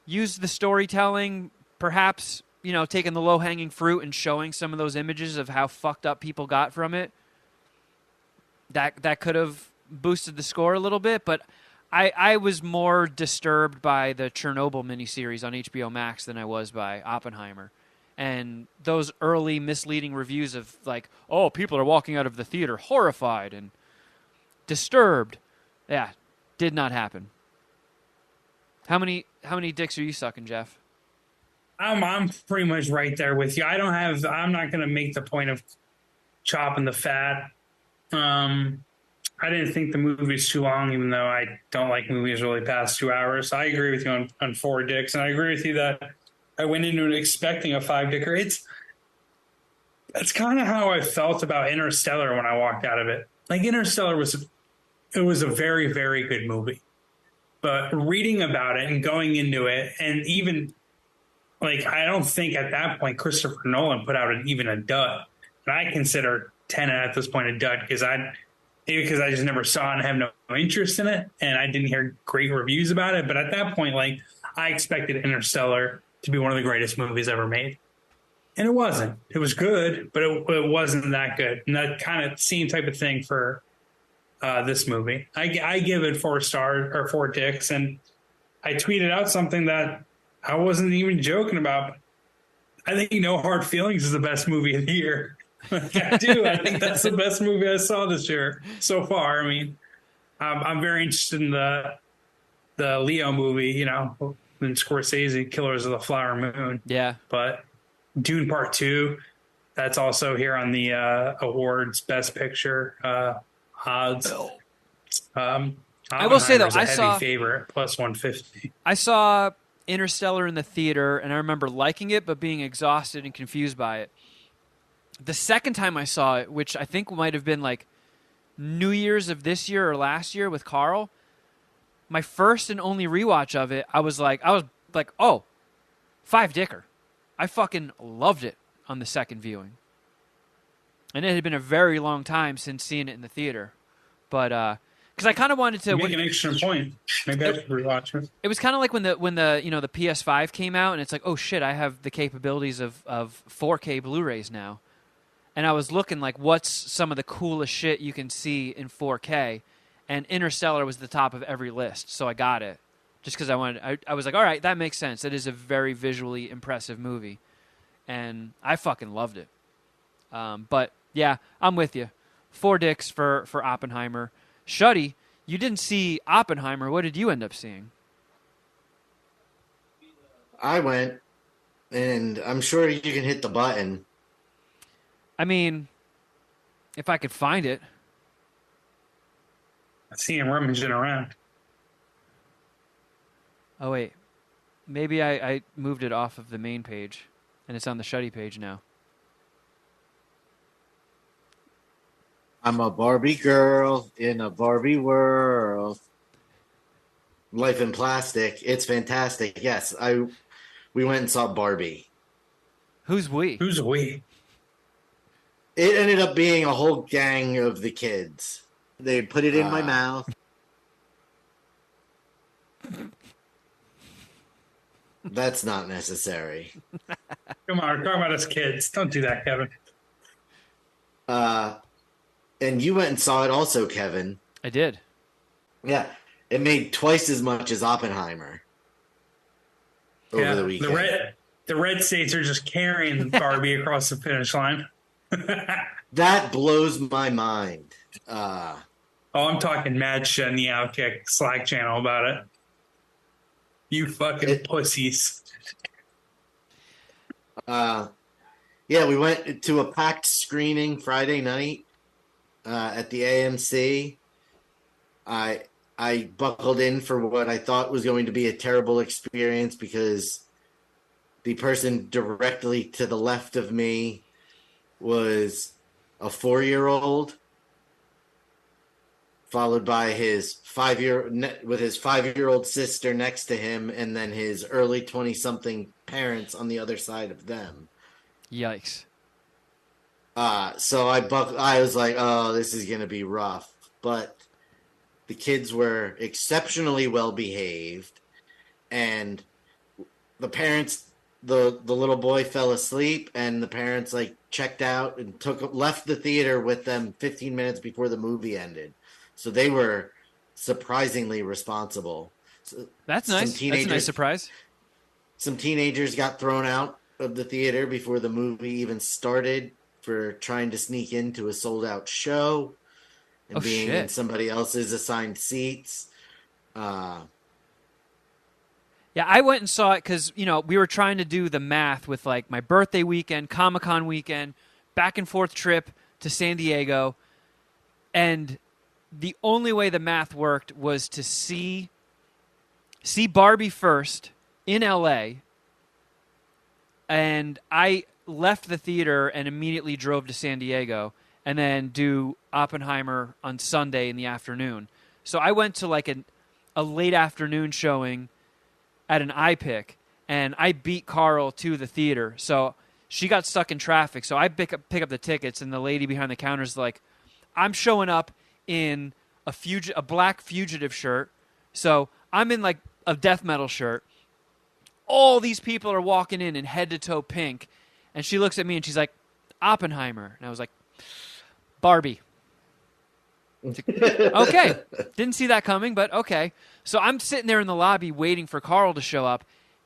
use the storytelling, perhaps, taking the low-hanging fruit and showing some of those images of how fucked up people got from it, that could have boosted the score a little bit. But I was more disturbed by the Chernobyl miniseries on HBO Max than I was by Oppenheimer. And those early misleading reviews of like, oh, people are walking out of the theater horrified and disturbed. Yeah, did not happen. How many dicks are you sucking, Geoff?
I'm pretty much right there with you. I'm not going to make the point of chopping the fat. I didn't think the movie was too long, even though I don't like movies really past 2 hours. I agree with you on 4 dicks, and I agree with you that I went into it expecting a 5-dicker. That's kind of how I felt about Interstellar when I walked out of it. Like Interstellar was a very, very good movie, but reading about it and going into it, and even like I don't think at that point Christopher Nolan put out even a dud, and I consider Tenet at this point a dud because I just never saw it and have no interest in it, and I didn't hear great reviews about it. But at that point, like I expected Interstellar to be one of the greatest movies ever made. And it wasn't. It was good, but it wasn't that good. And that kind of same type of thing for this movie. I give it 4 stars or 4 dicks, and I tweeted out something that I wasn't even joking about. I think No Hard Feelings is the best movie of the year. I do. I think that's the best movie I saw this year so far. I mean, I'm very interested in the Leo movie, you know, and Scorsese, Killers of the Flower Moon.
Yeah. But
Dune Part 2, that's also here on the awards Best Picture odds.
I will say though,
I saw favorite plus 150.
I saw Interstellar in the theater, and I remember liking it, but being exhausted and confused by it. The second time I saw it, which I think might have been like New Year's of this year or last year with Carl, my first and only rewatch of it, I was like, oh, 5-dicker. I fucking loved it on the second viewing. And it had been a very long time since seeing it in the theater. But, because I kind of wanted to
make an extra point. Maybe I should rewatch it.
It was kind of like when the you know the PS5 came out, and it's like, oh shit, I have the capabilities of 4K Blu-rays now. And I was looking like, what's some of the coolest shit you can see in 4K? And Interstellar was the top of every list, so I got it. Just because I was like, all right, that makes sense. It is a very visually impressive movie. And I fucking loved it. But, yeah, I'm with you. 4 dicks for Oppenheimer. Shuddy, you didn't see Oppenheimer. What did you end up seeing?
I went, and I'm sure you can hit the button.
I mean, if I could find it.
I see him rummaging around.
Oh, wait. Maybe I moved it off of the main page, and it's on the Shuddy page now.
I'm a Barbie girl in a Barbie world. Life in Plastic. It's fantastic. Yes, we went and saw Barbie.
Who's we?
Who's we?
It ended up being a whole gang of the kids. They put it in my mouth. That's not necessary.
Come on, we're talking about us kids. Don't do that, Kevin.
And you went and saw it also, Kevin.
I did.
Yeah. It made twice as much as Oppenheimer over the weekend.
The red states are just carrying Barbie across the finish line.
That blows my mind.
I'm talking mad shit in the Outkick Slack channel about it. You fucking pussies.
Yeah, we went to a packed screening Friday night at the AMC. I buckled in for what I thought was going to be a terrible experience because the person directly to the left of me was a 4-year-old, followed by his 5-year-old sister next to him, and then his early 20-something parents on the other side of them.
Yikes.
So I was like, oh, this is going to be rough. But the kids were exceptionally well behaved, and the parents, the little boy fell asleep, and the parents like checked out and left the theater with them 15 minutes before the movie ended. So they were surprisingly responsible.
That's nice. That's a nice surprise.
Some teenagers got thrown out of the theater before the movie even started for trying to sneak into a sold-out show and being in somebody else's assigned seats.
Yeah, I went and saw it because, we were trying to do the math with, like, my birthday weekend, Comic-Con weekend, back and forth trip to San Diego, and the only way the math worked was to see Barbie first in L.A., and I left the theater and immediately drove to San Diego and then do Oppenheimer on Sunday in the afternoon. So I went to like a late afternoon showing at an iPick, and I beat Carl to the theater. So she got stuck in traffic. So I pick up the tickets, and the lady behind the counter is like, I'm showing up in a black fugitive shirt. So I'm in like a death metal shirt. All these people are walking in head to toe pink. And she looks at me and she's like, Oppenheimer. And I was like, Barbie. Okay. Didn't see that coming, but okay. So I'm sitting there in the lobby waiting for Carl to show up,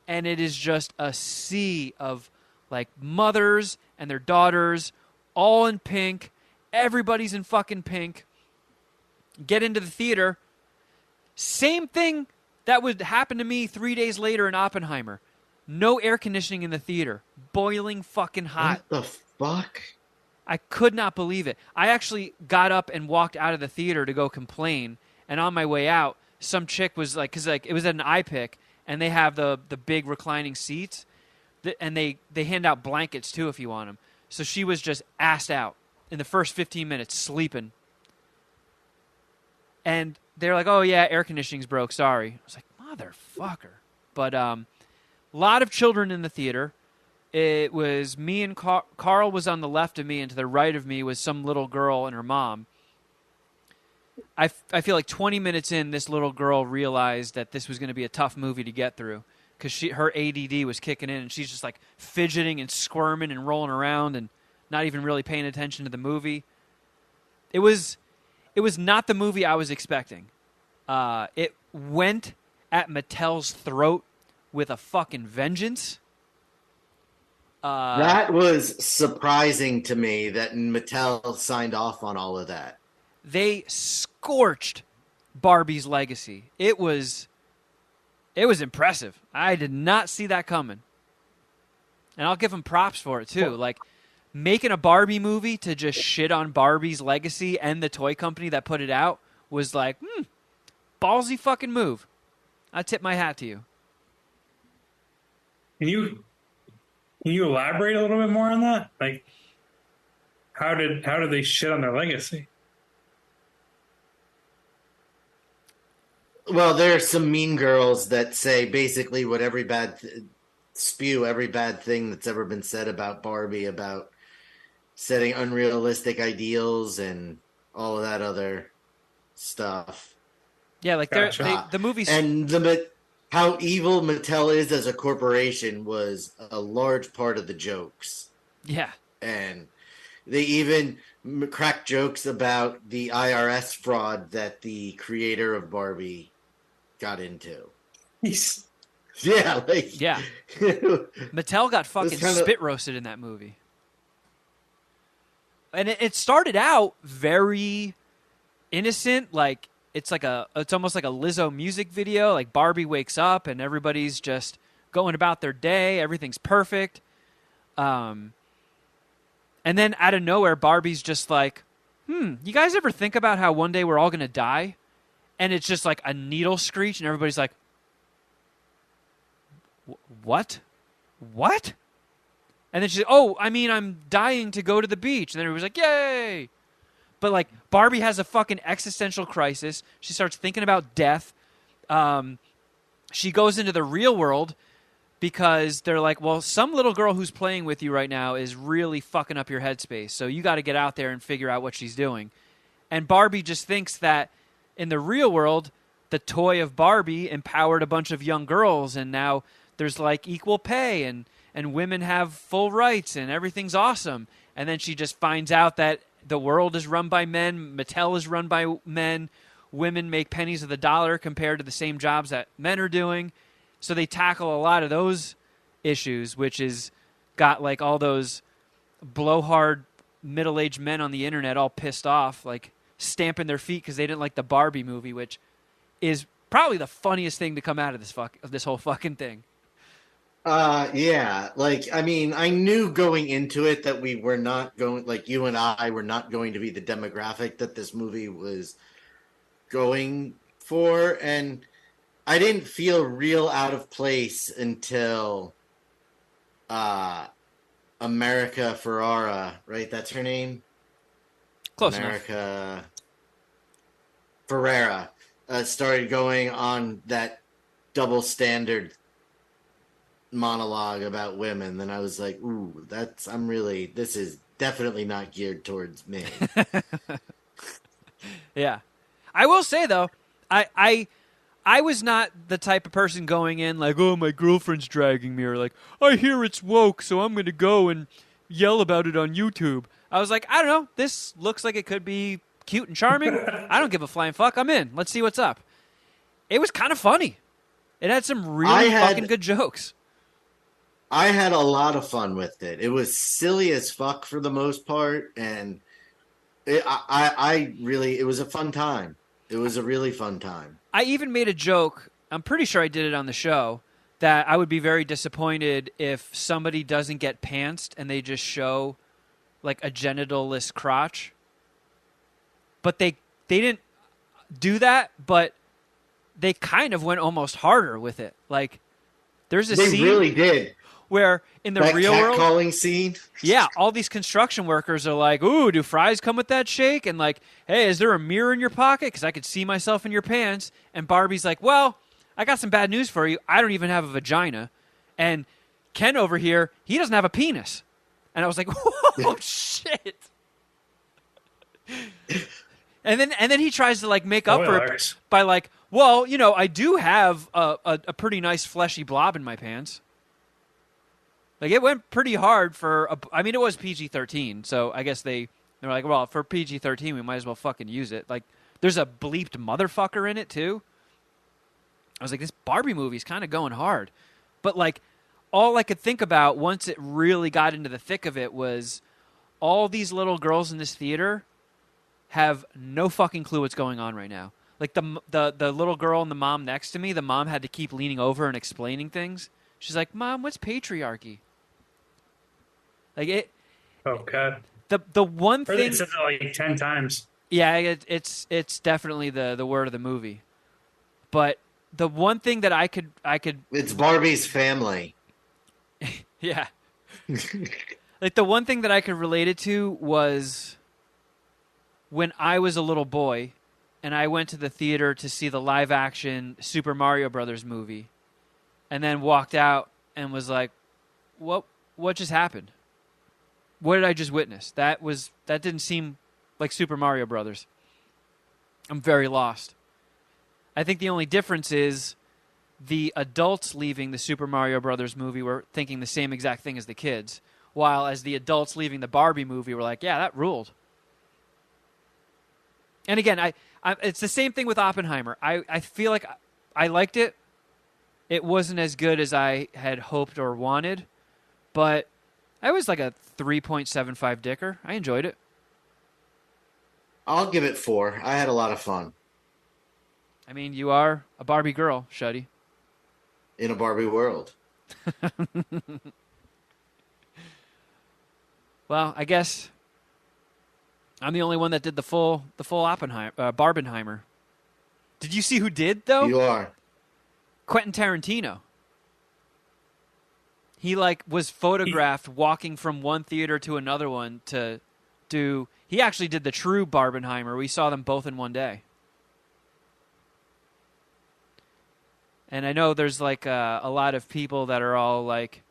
and it is just a sea of like mothers and their daughters all in pink. Everybody's in fucking pink. Get into the theater. Same thing that would happen to me 3 days later in Oppenheimer. No air conditioning in the theater. Boiling fucking hot.
What the fuck?
I could not believe it. I actually got up and walked out of the theater to go complain. And on my way out, some chick was like, because like, it was at an iPick, and they have the big reclining seats. And they hand out blankets, too, if you want them. So she was just assed out in the first 15 minutes, sleeping. And they're like, oh, yeah, air conditioning's broke. Sorry. I was like, motherfucker. But a lot of children in the theater. It was me and Carl was on the left of me, and to the right of me was some little girl and her mom. I feel like 20 minutes in, this little girl realized that this was going to be a tough movie to get through because her ADD was kicking in, and she's just like fidgeting and squirming and rolling around and not even really paying attention to the movie. It was not the movie I was expecting. It went at Mattel's throat with a fucking vengeance.
That was surprising to me that Mattel signed off on all of that.
They scorched Barbie's legacy. It was impressive. I did not see that coming. And I'll give them props for it, too. Like, making a Barbie movie to just shit on Barbie's legacy and the toy company that put it out was like, ballsy fucking move. I tip my hat to you.
Can you elaborate a little bit more on that? Like, how did they shit on their legacy?
Well, there are some mean girls that say basically what spew every bad thing that's ever been said about Barbie, about setting unrealistic ideals and all of that other stuff.
Yeah, like
gotcha.
the movies
and how evil Mattel is as a corporation was a large part of the jokes.
Yeah.
And they even cracked jokes about the IRS fraud that the creator of Barbie got into. Yeah, like...
Yeah. Mattel got fucking spit roasted in that movie. And it started out very innocent, like... It's almost like a Lizzo music video. Like Barbie wakes up and everybody's just going about their day. Everything's perfect. And then out of nowhere, Barbie's just like, you guys ever think about how one day we're all going to die? And it's just like a needle screech and everybody's like, what? What? And then she's like, I'm dying to go to the beach. And then everybody's like, yay! But, like, Barbie has a fucking existential crisis. She starts thinking about death. She goes into the real world because they're like, well, some little girl who's playing with you right now is really fucking up your headspace. So you got to get out there and figure out what she's doing. And Barbie just thinks that in the real world, the toy of Barbie empowered a bunch of young girls. And now there's, like, equal pay and women have full rights and everything's awesome. And then she just finds out that the world is run by men. Mattel is run by men. women make pennies of the dollar compared to the same jobs that men are doing. So they tackle a lot of those issues, which is got like all those blowhard middle-aged men on the internet all pissed off, like stamping their feet because they didn't like the Barbie movie, which is probably the funniest thing to come out of this whole fucking thing.
Yeah, like, I mean, I knew going into it that we were not going, like, you and I were not going to be the demographic that this movie was going for, and I didn't feel real out of place until America Ferrara, right? That's her name?
Close
America
enough.
Ferrera started going on that double standard monologue about women. Then I was like, ooh, this is definitely not geared towards me.
Yeah. I will say, though, I was not the type of person going in like, oh, my girlfriend's dragging me, or like, I hear it's woke, so I'm going to go and yell about it on YouTube. I was like, I don't know, this looks like it could be cute and charming. I don't give a flying fuck. I'm in. Let's see what's up. It was kind of funny. It had some really fucking good jokes.
I had a lot of fun with it. It was silly as fuck for the most part, and it was a fun time. It was a really fun time.
I even made a joke, I'm pretty sure I did it on the show, that I would be very disappointed if somebody doesn't get pantsed and they just show like a genitalless crotch. But they didn't do that, but they kind of went almost harder with it. Like, there's a scene. They
really did.
Where in the real world,
catcalling scene,
yeah, all these construction workers are like, "Ooh, do fries come with that shake?" And like, "Hey, is there a mirror in your pocket? Because I could see myself in your pants." And Barbie's like, "Well, I got some bad news for you. I don't even have a vagina." And Ken over here, he doesn't have a penis. And I was like, "Whoa, shit!" And then he tries to like make up for it by like, "Well, you know, I do have a pretty nice fleshy blob in my pants." Like, it went pretty hard it was PG-13, so I guess they're like, well, for PG-13, we might as well fucking use it. Like, there's a bleeped motherfucker in it, too. I was like, this Barbie movie's kind of going hard. But, like, all I could think about once it really got into the thick of it was all these little girls in this theater have no fucking clue what's going on right now. Like, the little girl and the mom next to me, the mom had to keep leaning over and explaining things. She's like, Mom, what's patriarchy? Like it.
Okay.
The one thing.
They said it like 10 times.
Yeah, it's definitely the word of the movie. But the one thing that I could.
It's Barbie's family.
Yeah. Like, the one thing that I could relate it to was when I was a little boy, and I went to the theater to see the live action Super Mario Brothers movie, and then walked out and was like, "What just happened? What did I just witness? That didn't seem like Super Mario Brothers." I'm very lost. I think the only difference is the adults leaving the Super Mario Brothers movie were thinking the same exact thing as the kids, while as the adults leaving the Barbie movie were like, yeah, that ruled. And again, it's the same thing with Oppenheimer. I feel like I liked it. It wasn't as good as I had hoped or wanted, but I was like a 3.75 dicker. I enjoyed it.
I'll give it 4. I had a lot of fun.
I mean, you are a Barbie girl, Shuddy.
In a Barbie world.
Well, I guess I'm the only one that did the full Barbenheimer. Did you see who did, though?
You are.
Quentin Tarantino. He was photographed walking from one theater to another one to do. He actually did the true Barbenheimer. We saw them both in one day. And I know there's a lot of people that are all like,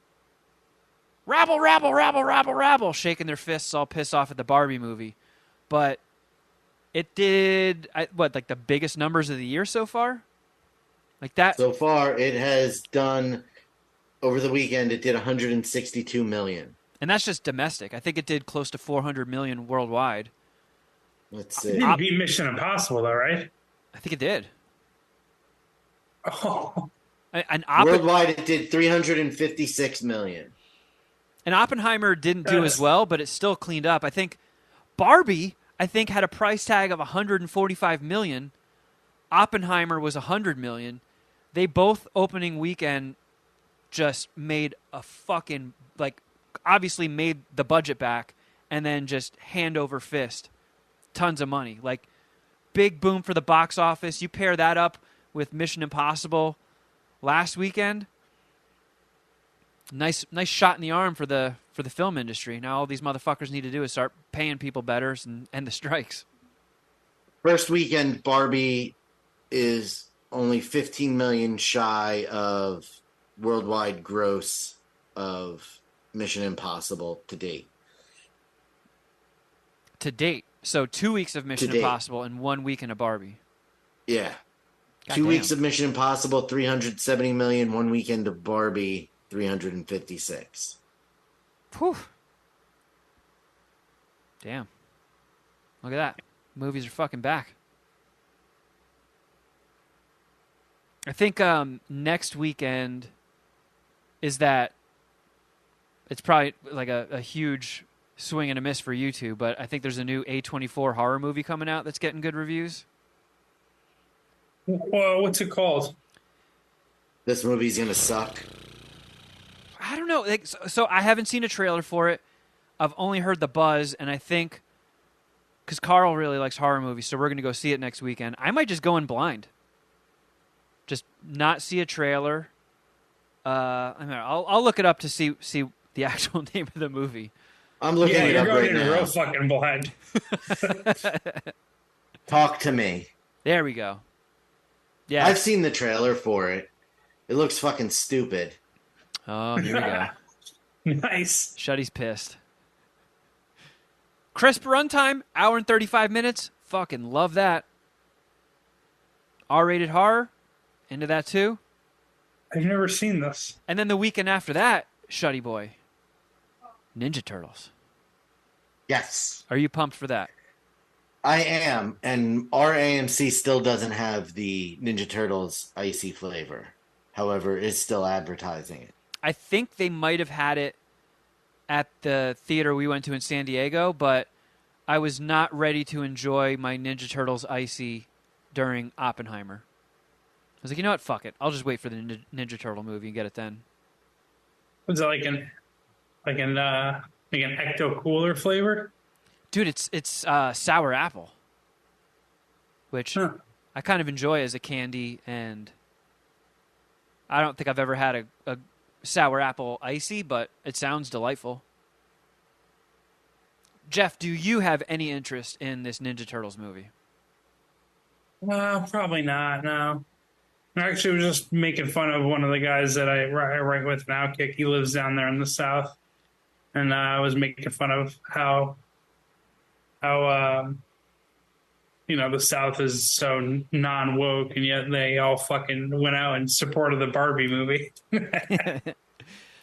rabble, rabble, rabble, rabble, rabble, shaking their fists, all pissed off at the Barbie movie. But it did the biggest numbers of the year so far? Like that.
So far, it has done. Over the weekend, it did 162 million.
And that's just domestic. I think it did close to 400 million worldwide.
Let's see.
It didn't beat Mission Impossible, though, right?
I think it did.
Oh,
Worldwide, it did 356 million.
And Oppenheimer didn't do as well, but it still cleaned up. I think Barbie, had a price tag of 145 million. Oppenheimer was 100 million. They both opening weekend just made a fucking, like, obviously made the budget back and then just hand over fist. Tons of money. Like, big boom for the box office. You pair that up with Mission Impossible last weekend. Nice shot in the arm for the film industry. Now all these motherfuckers need to do is start paying people better and end the strikes.
First weekend, Barbie is only 15 million shy of worldwide gross of Mission Impossible to date.
To date. So 2 weeks of Mission Impossible and 1 weekend of Barbie.
Yeah.
God
2
damn.
weeks of Mission Impossible, 370 million. 1 weekend of Barbie, 356.
Whew. Damn. Look at that. Movies are fucking back. I think next weekend is that it's probably like a huge swing and a miss for you two, but I think there's a new A24 horror movie coming out that's getting good reviews.
well, what's it called?
This movie's going to suck.
I don't know. Like, so I haven't seen a trailer for it. I've only heard the buzz, and I think because Carl really likes horror movies, so we're going to go see it next weekend. I might just go in blind. Just not see a trailer. I'll look it up to see the actual name of the movie.
I'm looking it up right now.
You're going in real fucking blind.
Talk to me.
There we go. Yeah,
I've seen the trailer for it. It looks fucking stupid.
Oh, here we go.
Nice.
Shuddy's pissed. Crisp runtime, hour and 35 minutes. Fucking love that. R-rated horror, into that too.
I've never seen this.
And then the weekend after that, Shuddy boy, Ninja Turtles.
Yes.
Are you pumped for that?
I am, and our AMC still doesn't have the Ninja Turtles icy flavor. However, is still advertising it.
I think they might have had it at the theater we went to in San Diego, but I was not ready to enjoy my Ninja Turtles icy during Oppenheimer. I was like, you know what? Fuck it. I'll just wait for the Ninja Turtle movie and get it then.
Was it like an ecto cooler flavor?
Dude, it's sour apple, which I kind of enjoy as a candy, and I don't think I've ever had a sour apple icy, but it sounds delightful. Geoff, do you have any interest in this Ninja Turtles movie?
Probably not, no. I actually was just making fun of one of the guys that I write with now, Kick. He lives down there in the South. And I was making fun of how the South is so non-woke, and yet they all fucking went out and supported the Barbie movie.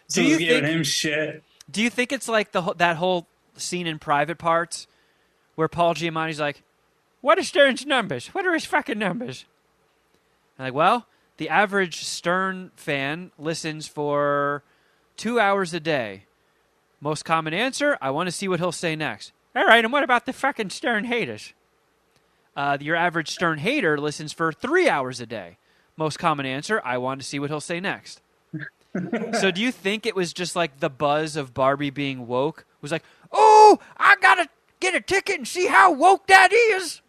So he's giving him shit.
Do you think it's like that whole scene in Private Parts where Paul Giamatti's like, what are Stern's numbers? What are his fucking numbers? I'm like, well, the average Stern fan listens for 2 hours a day. Most common answer, I want to see what he'll say next. All right, and what about the fucking Stern haters? Your average Stern hater listens for 3 hours a day. Most common answer, I want to see what he'll say next. So do you think it was just like the buzz of Barbie being woke? It was like, oh, I got to get a ticket and see how woke that is.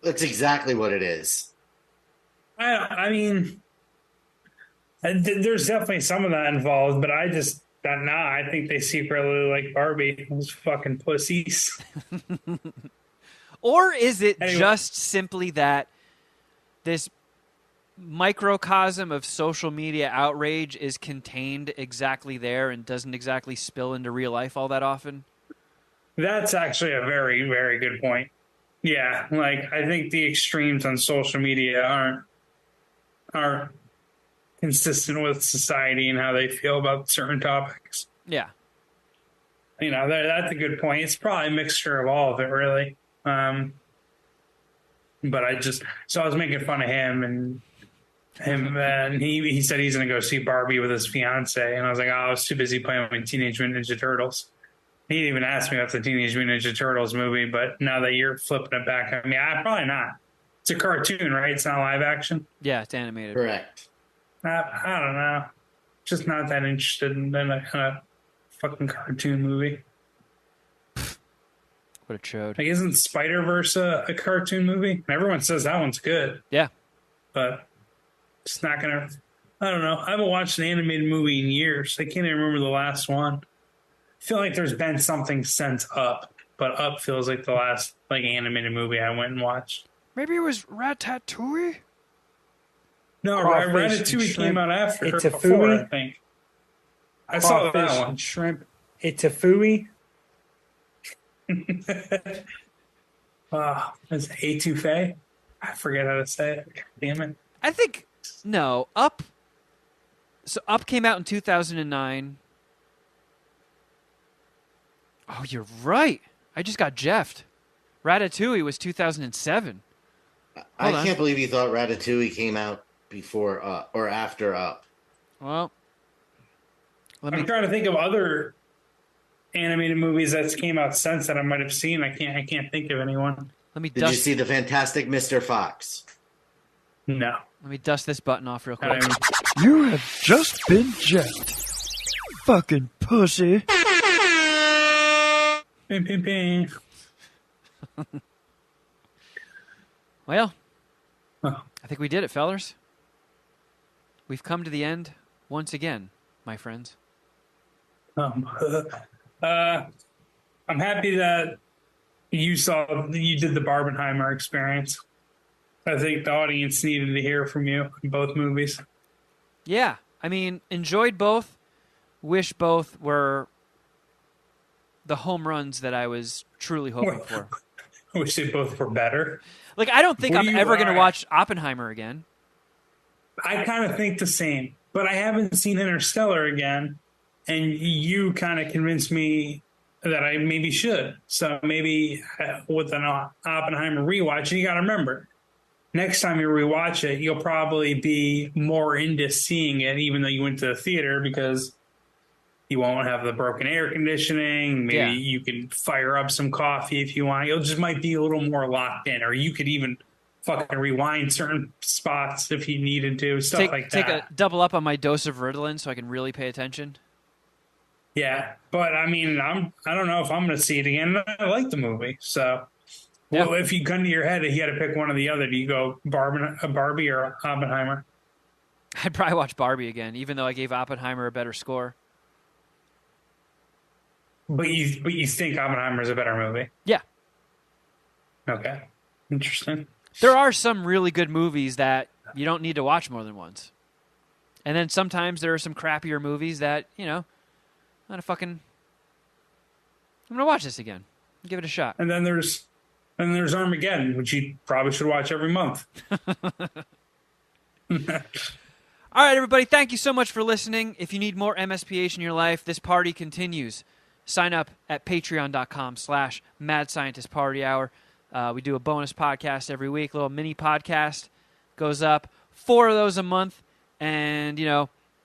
That's exactly what it is.
I mean, there's definitely some of that involved, but I think they secretly like Barbie. Those fucking pussies.
Or is it just simply that this microcosm of social media outrage is contained exactly there and doesn't exactly spill into real life all that often?
That's actually a very, very good point. Yeah, like I think the extremes on social media aren't consistent with society and how they feel about certain topics.
Yeah.
That's a good point. It's probably a mixture of all of it, really. But so I was making fun of him and he said he's going to go see Barbie with his fiance. And I was like, oh, I was too busy playing with Teenage Mutant Ninja Turtles. He didn't even ask me about the Teenage Mutant Ninja Turtles movie, but now that you're flipping it back at me, probably not. It's a cartoon, right? It's not live action?
Yeah, it's animated.
Correct.
I don't know. Just not that interested in a fucking cartoon movie.
What a chode.
Like, isn't Spider-Verse a cartoon movie? Everyone says that one's good.
Yeah.
But it's not going to... I don't know. I haven't watched an animated movie in years. I can't even remember the last one. I feel like there's been something since Up, but Up feels like the last animated movie I went and watched.
Maybe it was Ratatouille?
No,
Crawfish and
Ratatouille came
shrimp.
out after
It's
her
a
before,
fooey.
I think. I saw
Crawfish
that one.
and shrimp. It's a fooey.
Is it Etouffee? I forget how to say it. God damn it.
I think, no, Up. So Up came out in 2009. Oh, you're right. I just got Jeffed. Ratatouille was 2007.
I can't believe you thought Ratatouille came out before or after Up.
Well,
I'm trying to think of other animated movies that came out since that I might have seen. I can't think of anyone.
Did you see the Fantastic Mr. Fox?
No.
Let me dust this button off real quick.
You have just been jacked. Fucking pussy.
Bing, bing, bing.
Well,
Oh.
I think we did it, fellers. We've come to the end once again, my friends.
I'm happy that you did the Barbenheimer experience. I think the audience needed to hear from you in both movies.
Yeah, I mean, enjoyed both. Wish both were the home runs that I was truly hoping for.
I wish they both were better.
Like, I don't think
Were
I'm
you
ever going to
right?
watch Oppenheimer again.
I kind of think the same, but I haven't seen Interstellar again, and you kind of convinced me that I maybe should. So maybe with an Oppenheimer rewatch, you got to remember, next time you rewatch it, you'll probably be more into seeing it, even though you went to the theater, because you won't have the broken air conditioning. Maybe you can fire up some coffee if you want. You'll just might be a little more locked in, or you could even fucking rewind certain spots if you needed to, stuff like that.
Take a double up on my dose of Ritalin so I can really pay attention.
Yeah, but I mean, I don't know if I'm going to see it again. I like the movie, so.
Yeah.
Well, if you gun to your head, if you had to pick one or the other, do you go Barbie or Oppenheimer?
I'd probably watch Barbie again, even though I gave Oppenheimer a better score.
But you think Oppenheimer's a better movie?
Yeah.
Okay, interesting.
There are some really good movies that you don't need to watch more than once. And then sometimes there are some crappier movies that, I'm going to watch this again. Give it a shot.
And then there's Armageddon, which you probably should watch every month.
All right, everybody, thank you so much for listening. If you need more MSPH in your life, this party continues. Sign up at patreon.com/Mad Scientist Party Hour. We do a bonus podcast every week, a little mini podcast goes up. 4 of those a month. And,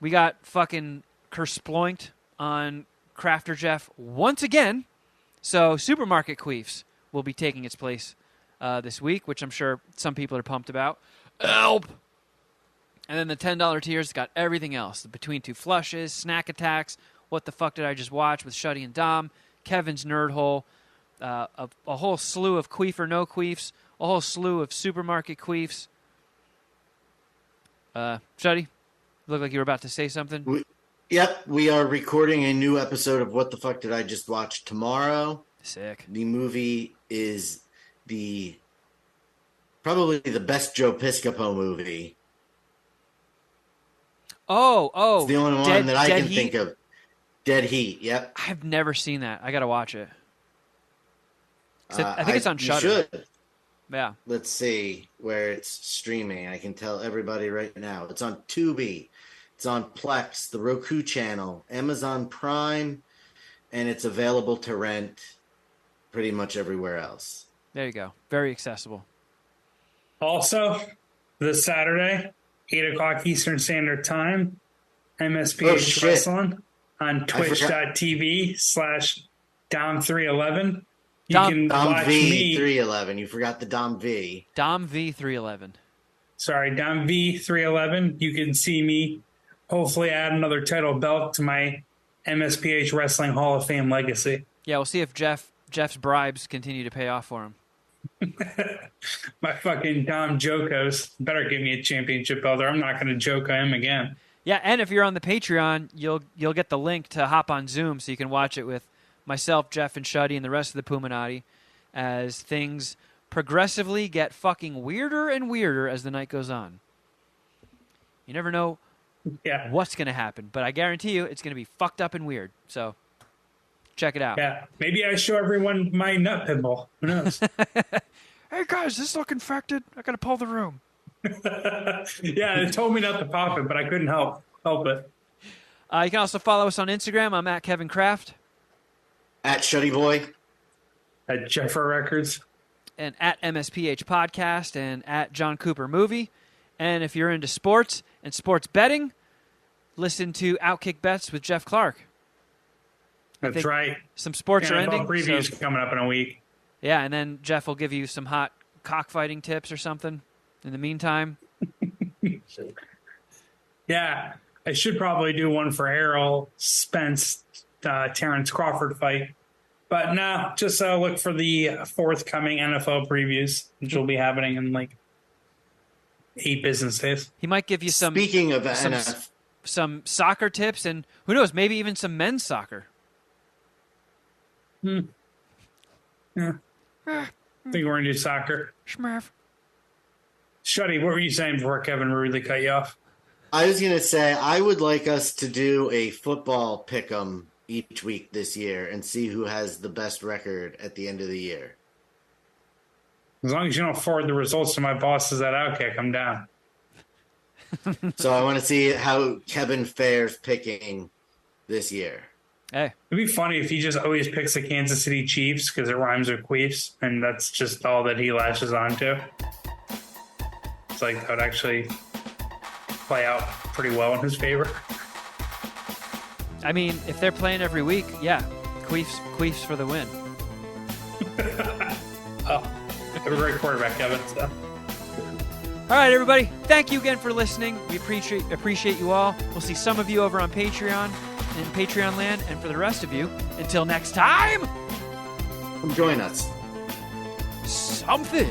we got fucking kersploinked on Crafter Geoff once again. So Supermarket Queefs will be taking its place this week, which I'm sure some people are pumped about. Help! And then the $10 tiers got everything else. The Between Two Flushes, Snack Attacks, What the Fuck Did I Just Watch with Shuddy and Dom, Kevin's Nerd Hole, a whole slew of Queef or No Queefs, a whole slew of Supermarket Queefs. Shuddy, look like you were about to say something.
We are recording a new episode of What the Fuck Did I Just Watch tomorrow.
Sick.
The movie is probably the best Joe Piscopo movie.
Oh.
It's the only one that I can
Heat?
think of. Dead Heat, yep.
I've never seen that. I got to watch it. I think it's on Shudder.
You should.
Yeah.
Let's see where it's streaming. I can tell everybody right now. It's on Tubi. It's on Plex, the Roku channel, Amazon Prime, and it's available to rent pretty much everywhere else.
There you go. Very accessible.
Also, this Saturday, 8 o'clock Eastern Standard Time,
Oh,
MSPH
shit.
Wrestling on
forgot.
twitch.tv/Dom311. You
Dom-
can
Dom
watch me.
V311. You forgot the Dom V.
Dom V311.
Sorry, Dom V311. You can see me hopefully add another title belt to my MSPH Wrestling Hall of Fame legacy.
Yeah, we'll see if Jeff's bribes continue to pay off for him.
My fucking Dom Jokos better give me a championship belt, or I'm not going to joke him again.
Yeah, and if you're on the Patreon, you'll get the link to hop on Zoom so you can watch it with myself, Jeff, and Shuddy, and the rest of the Puminati as things progressively get fucking weirder and weirder as the night goes on. You never know
Yeah.
what's going to happen, but I guarantee you it's going to be fucked up and weird. So check it out.
Yeah. Maybe I show everyone my nut pinball. Who knows?
Hey guys, this look infected. I gotta pull the room.
Yeah, they told me not to pop it, but I couldn't help it.
You can also follow us on Instagram. I'm at Kevin Kraft.
At Shuddy Boy.
At Jeffer Records.
And at MSPH Podcast and at John Cooper Movie. And if you're into sports and sports betting, listen to Outkick Bets with Jeff Clark.
That's right.
Some sports are ending.
Previews
So,
coming up in a week.
yeah, and then Jeff will give you some hot cockfighting tips or something in the meantime.
Yeah, I should probably do one for Errol Spence, Terrence Crawford fight. But no, just look for the forthcoming NFL previews, which will be happening in like 8 business days.
He might give you some
Speaking of
some,
NFL,
some soccer tips and who knows, maybe even some men's soccer.
Yeah. I think we're going to do soccer.
Schmaff.
Shuddy, what were you saying before Kevin rudely cut you off?
I was going to say, I would like us to do a football pick'em each week this year and see who has the best record at the end of the year.
As long as you don't forward the results to my bosses at Outkick, I'm down.
So I want to see how Kevin fares picking this year.
Hey,
It'd be funny if he just always picks the Kansas City Chiefs because it rhymes with queefs, and that's just all that he lashes onto. It's like that would actually play out pretty well in his favor.
I mean, if they're playing every week, yeah, queefs for the win.
Oh, have a great quarterback, Kevin. So.
All right, everybody. Thank you again for listening. We appreciate you all. We'll see some of you over on Patreon in Patreon land, and for the rest of you, until next time,
Come join us.
something.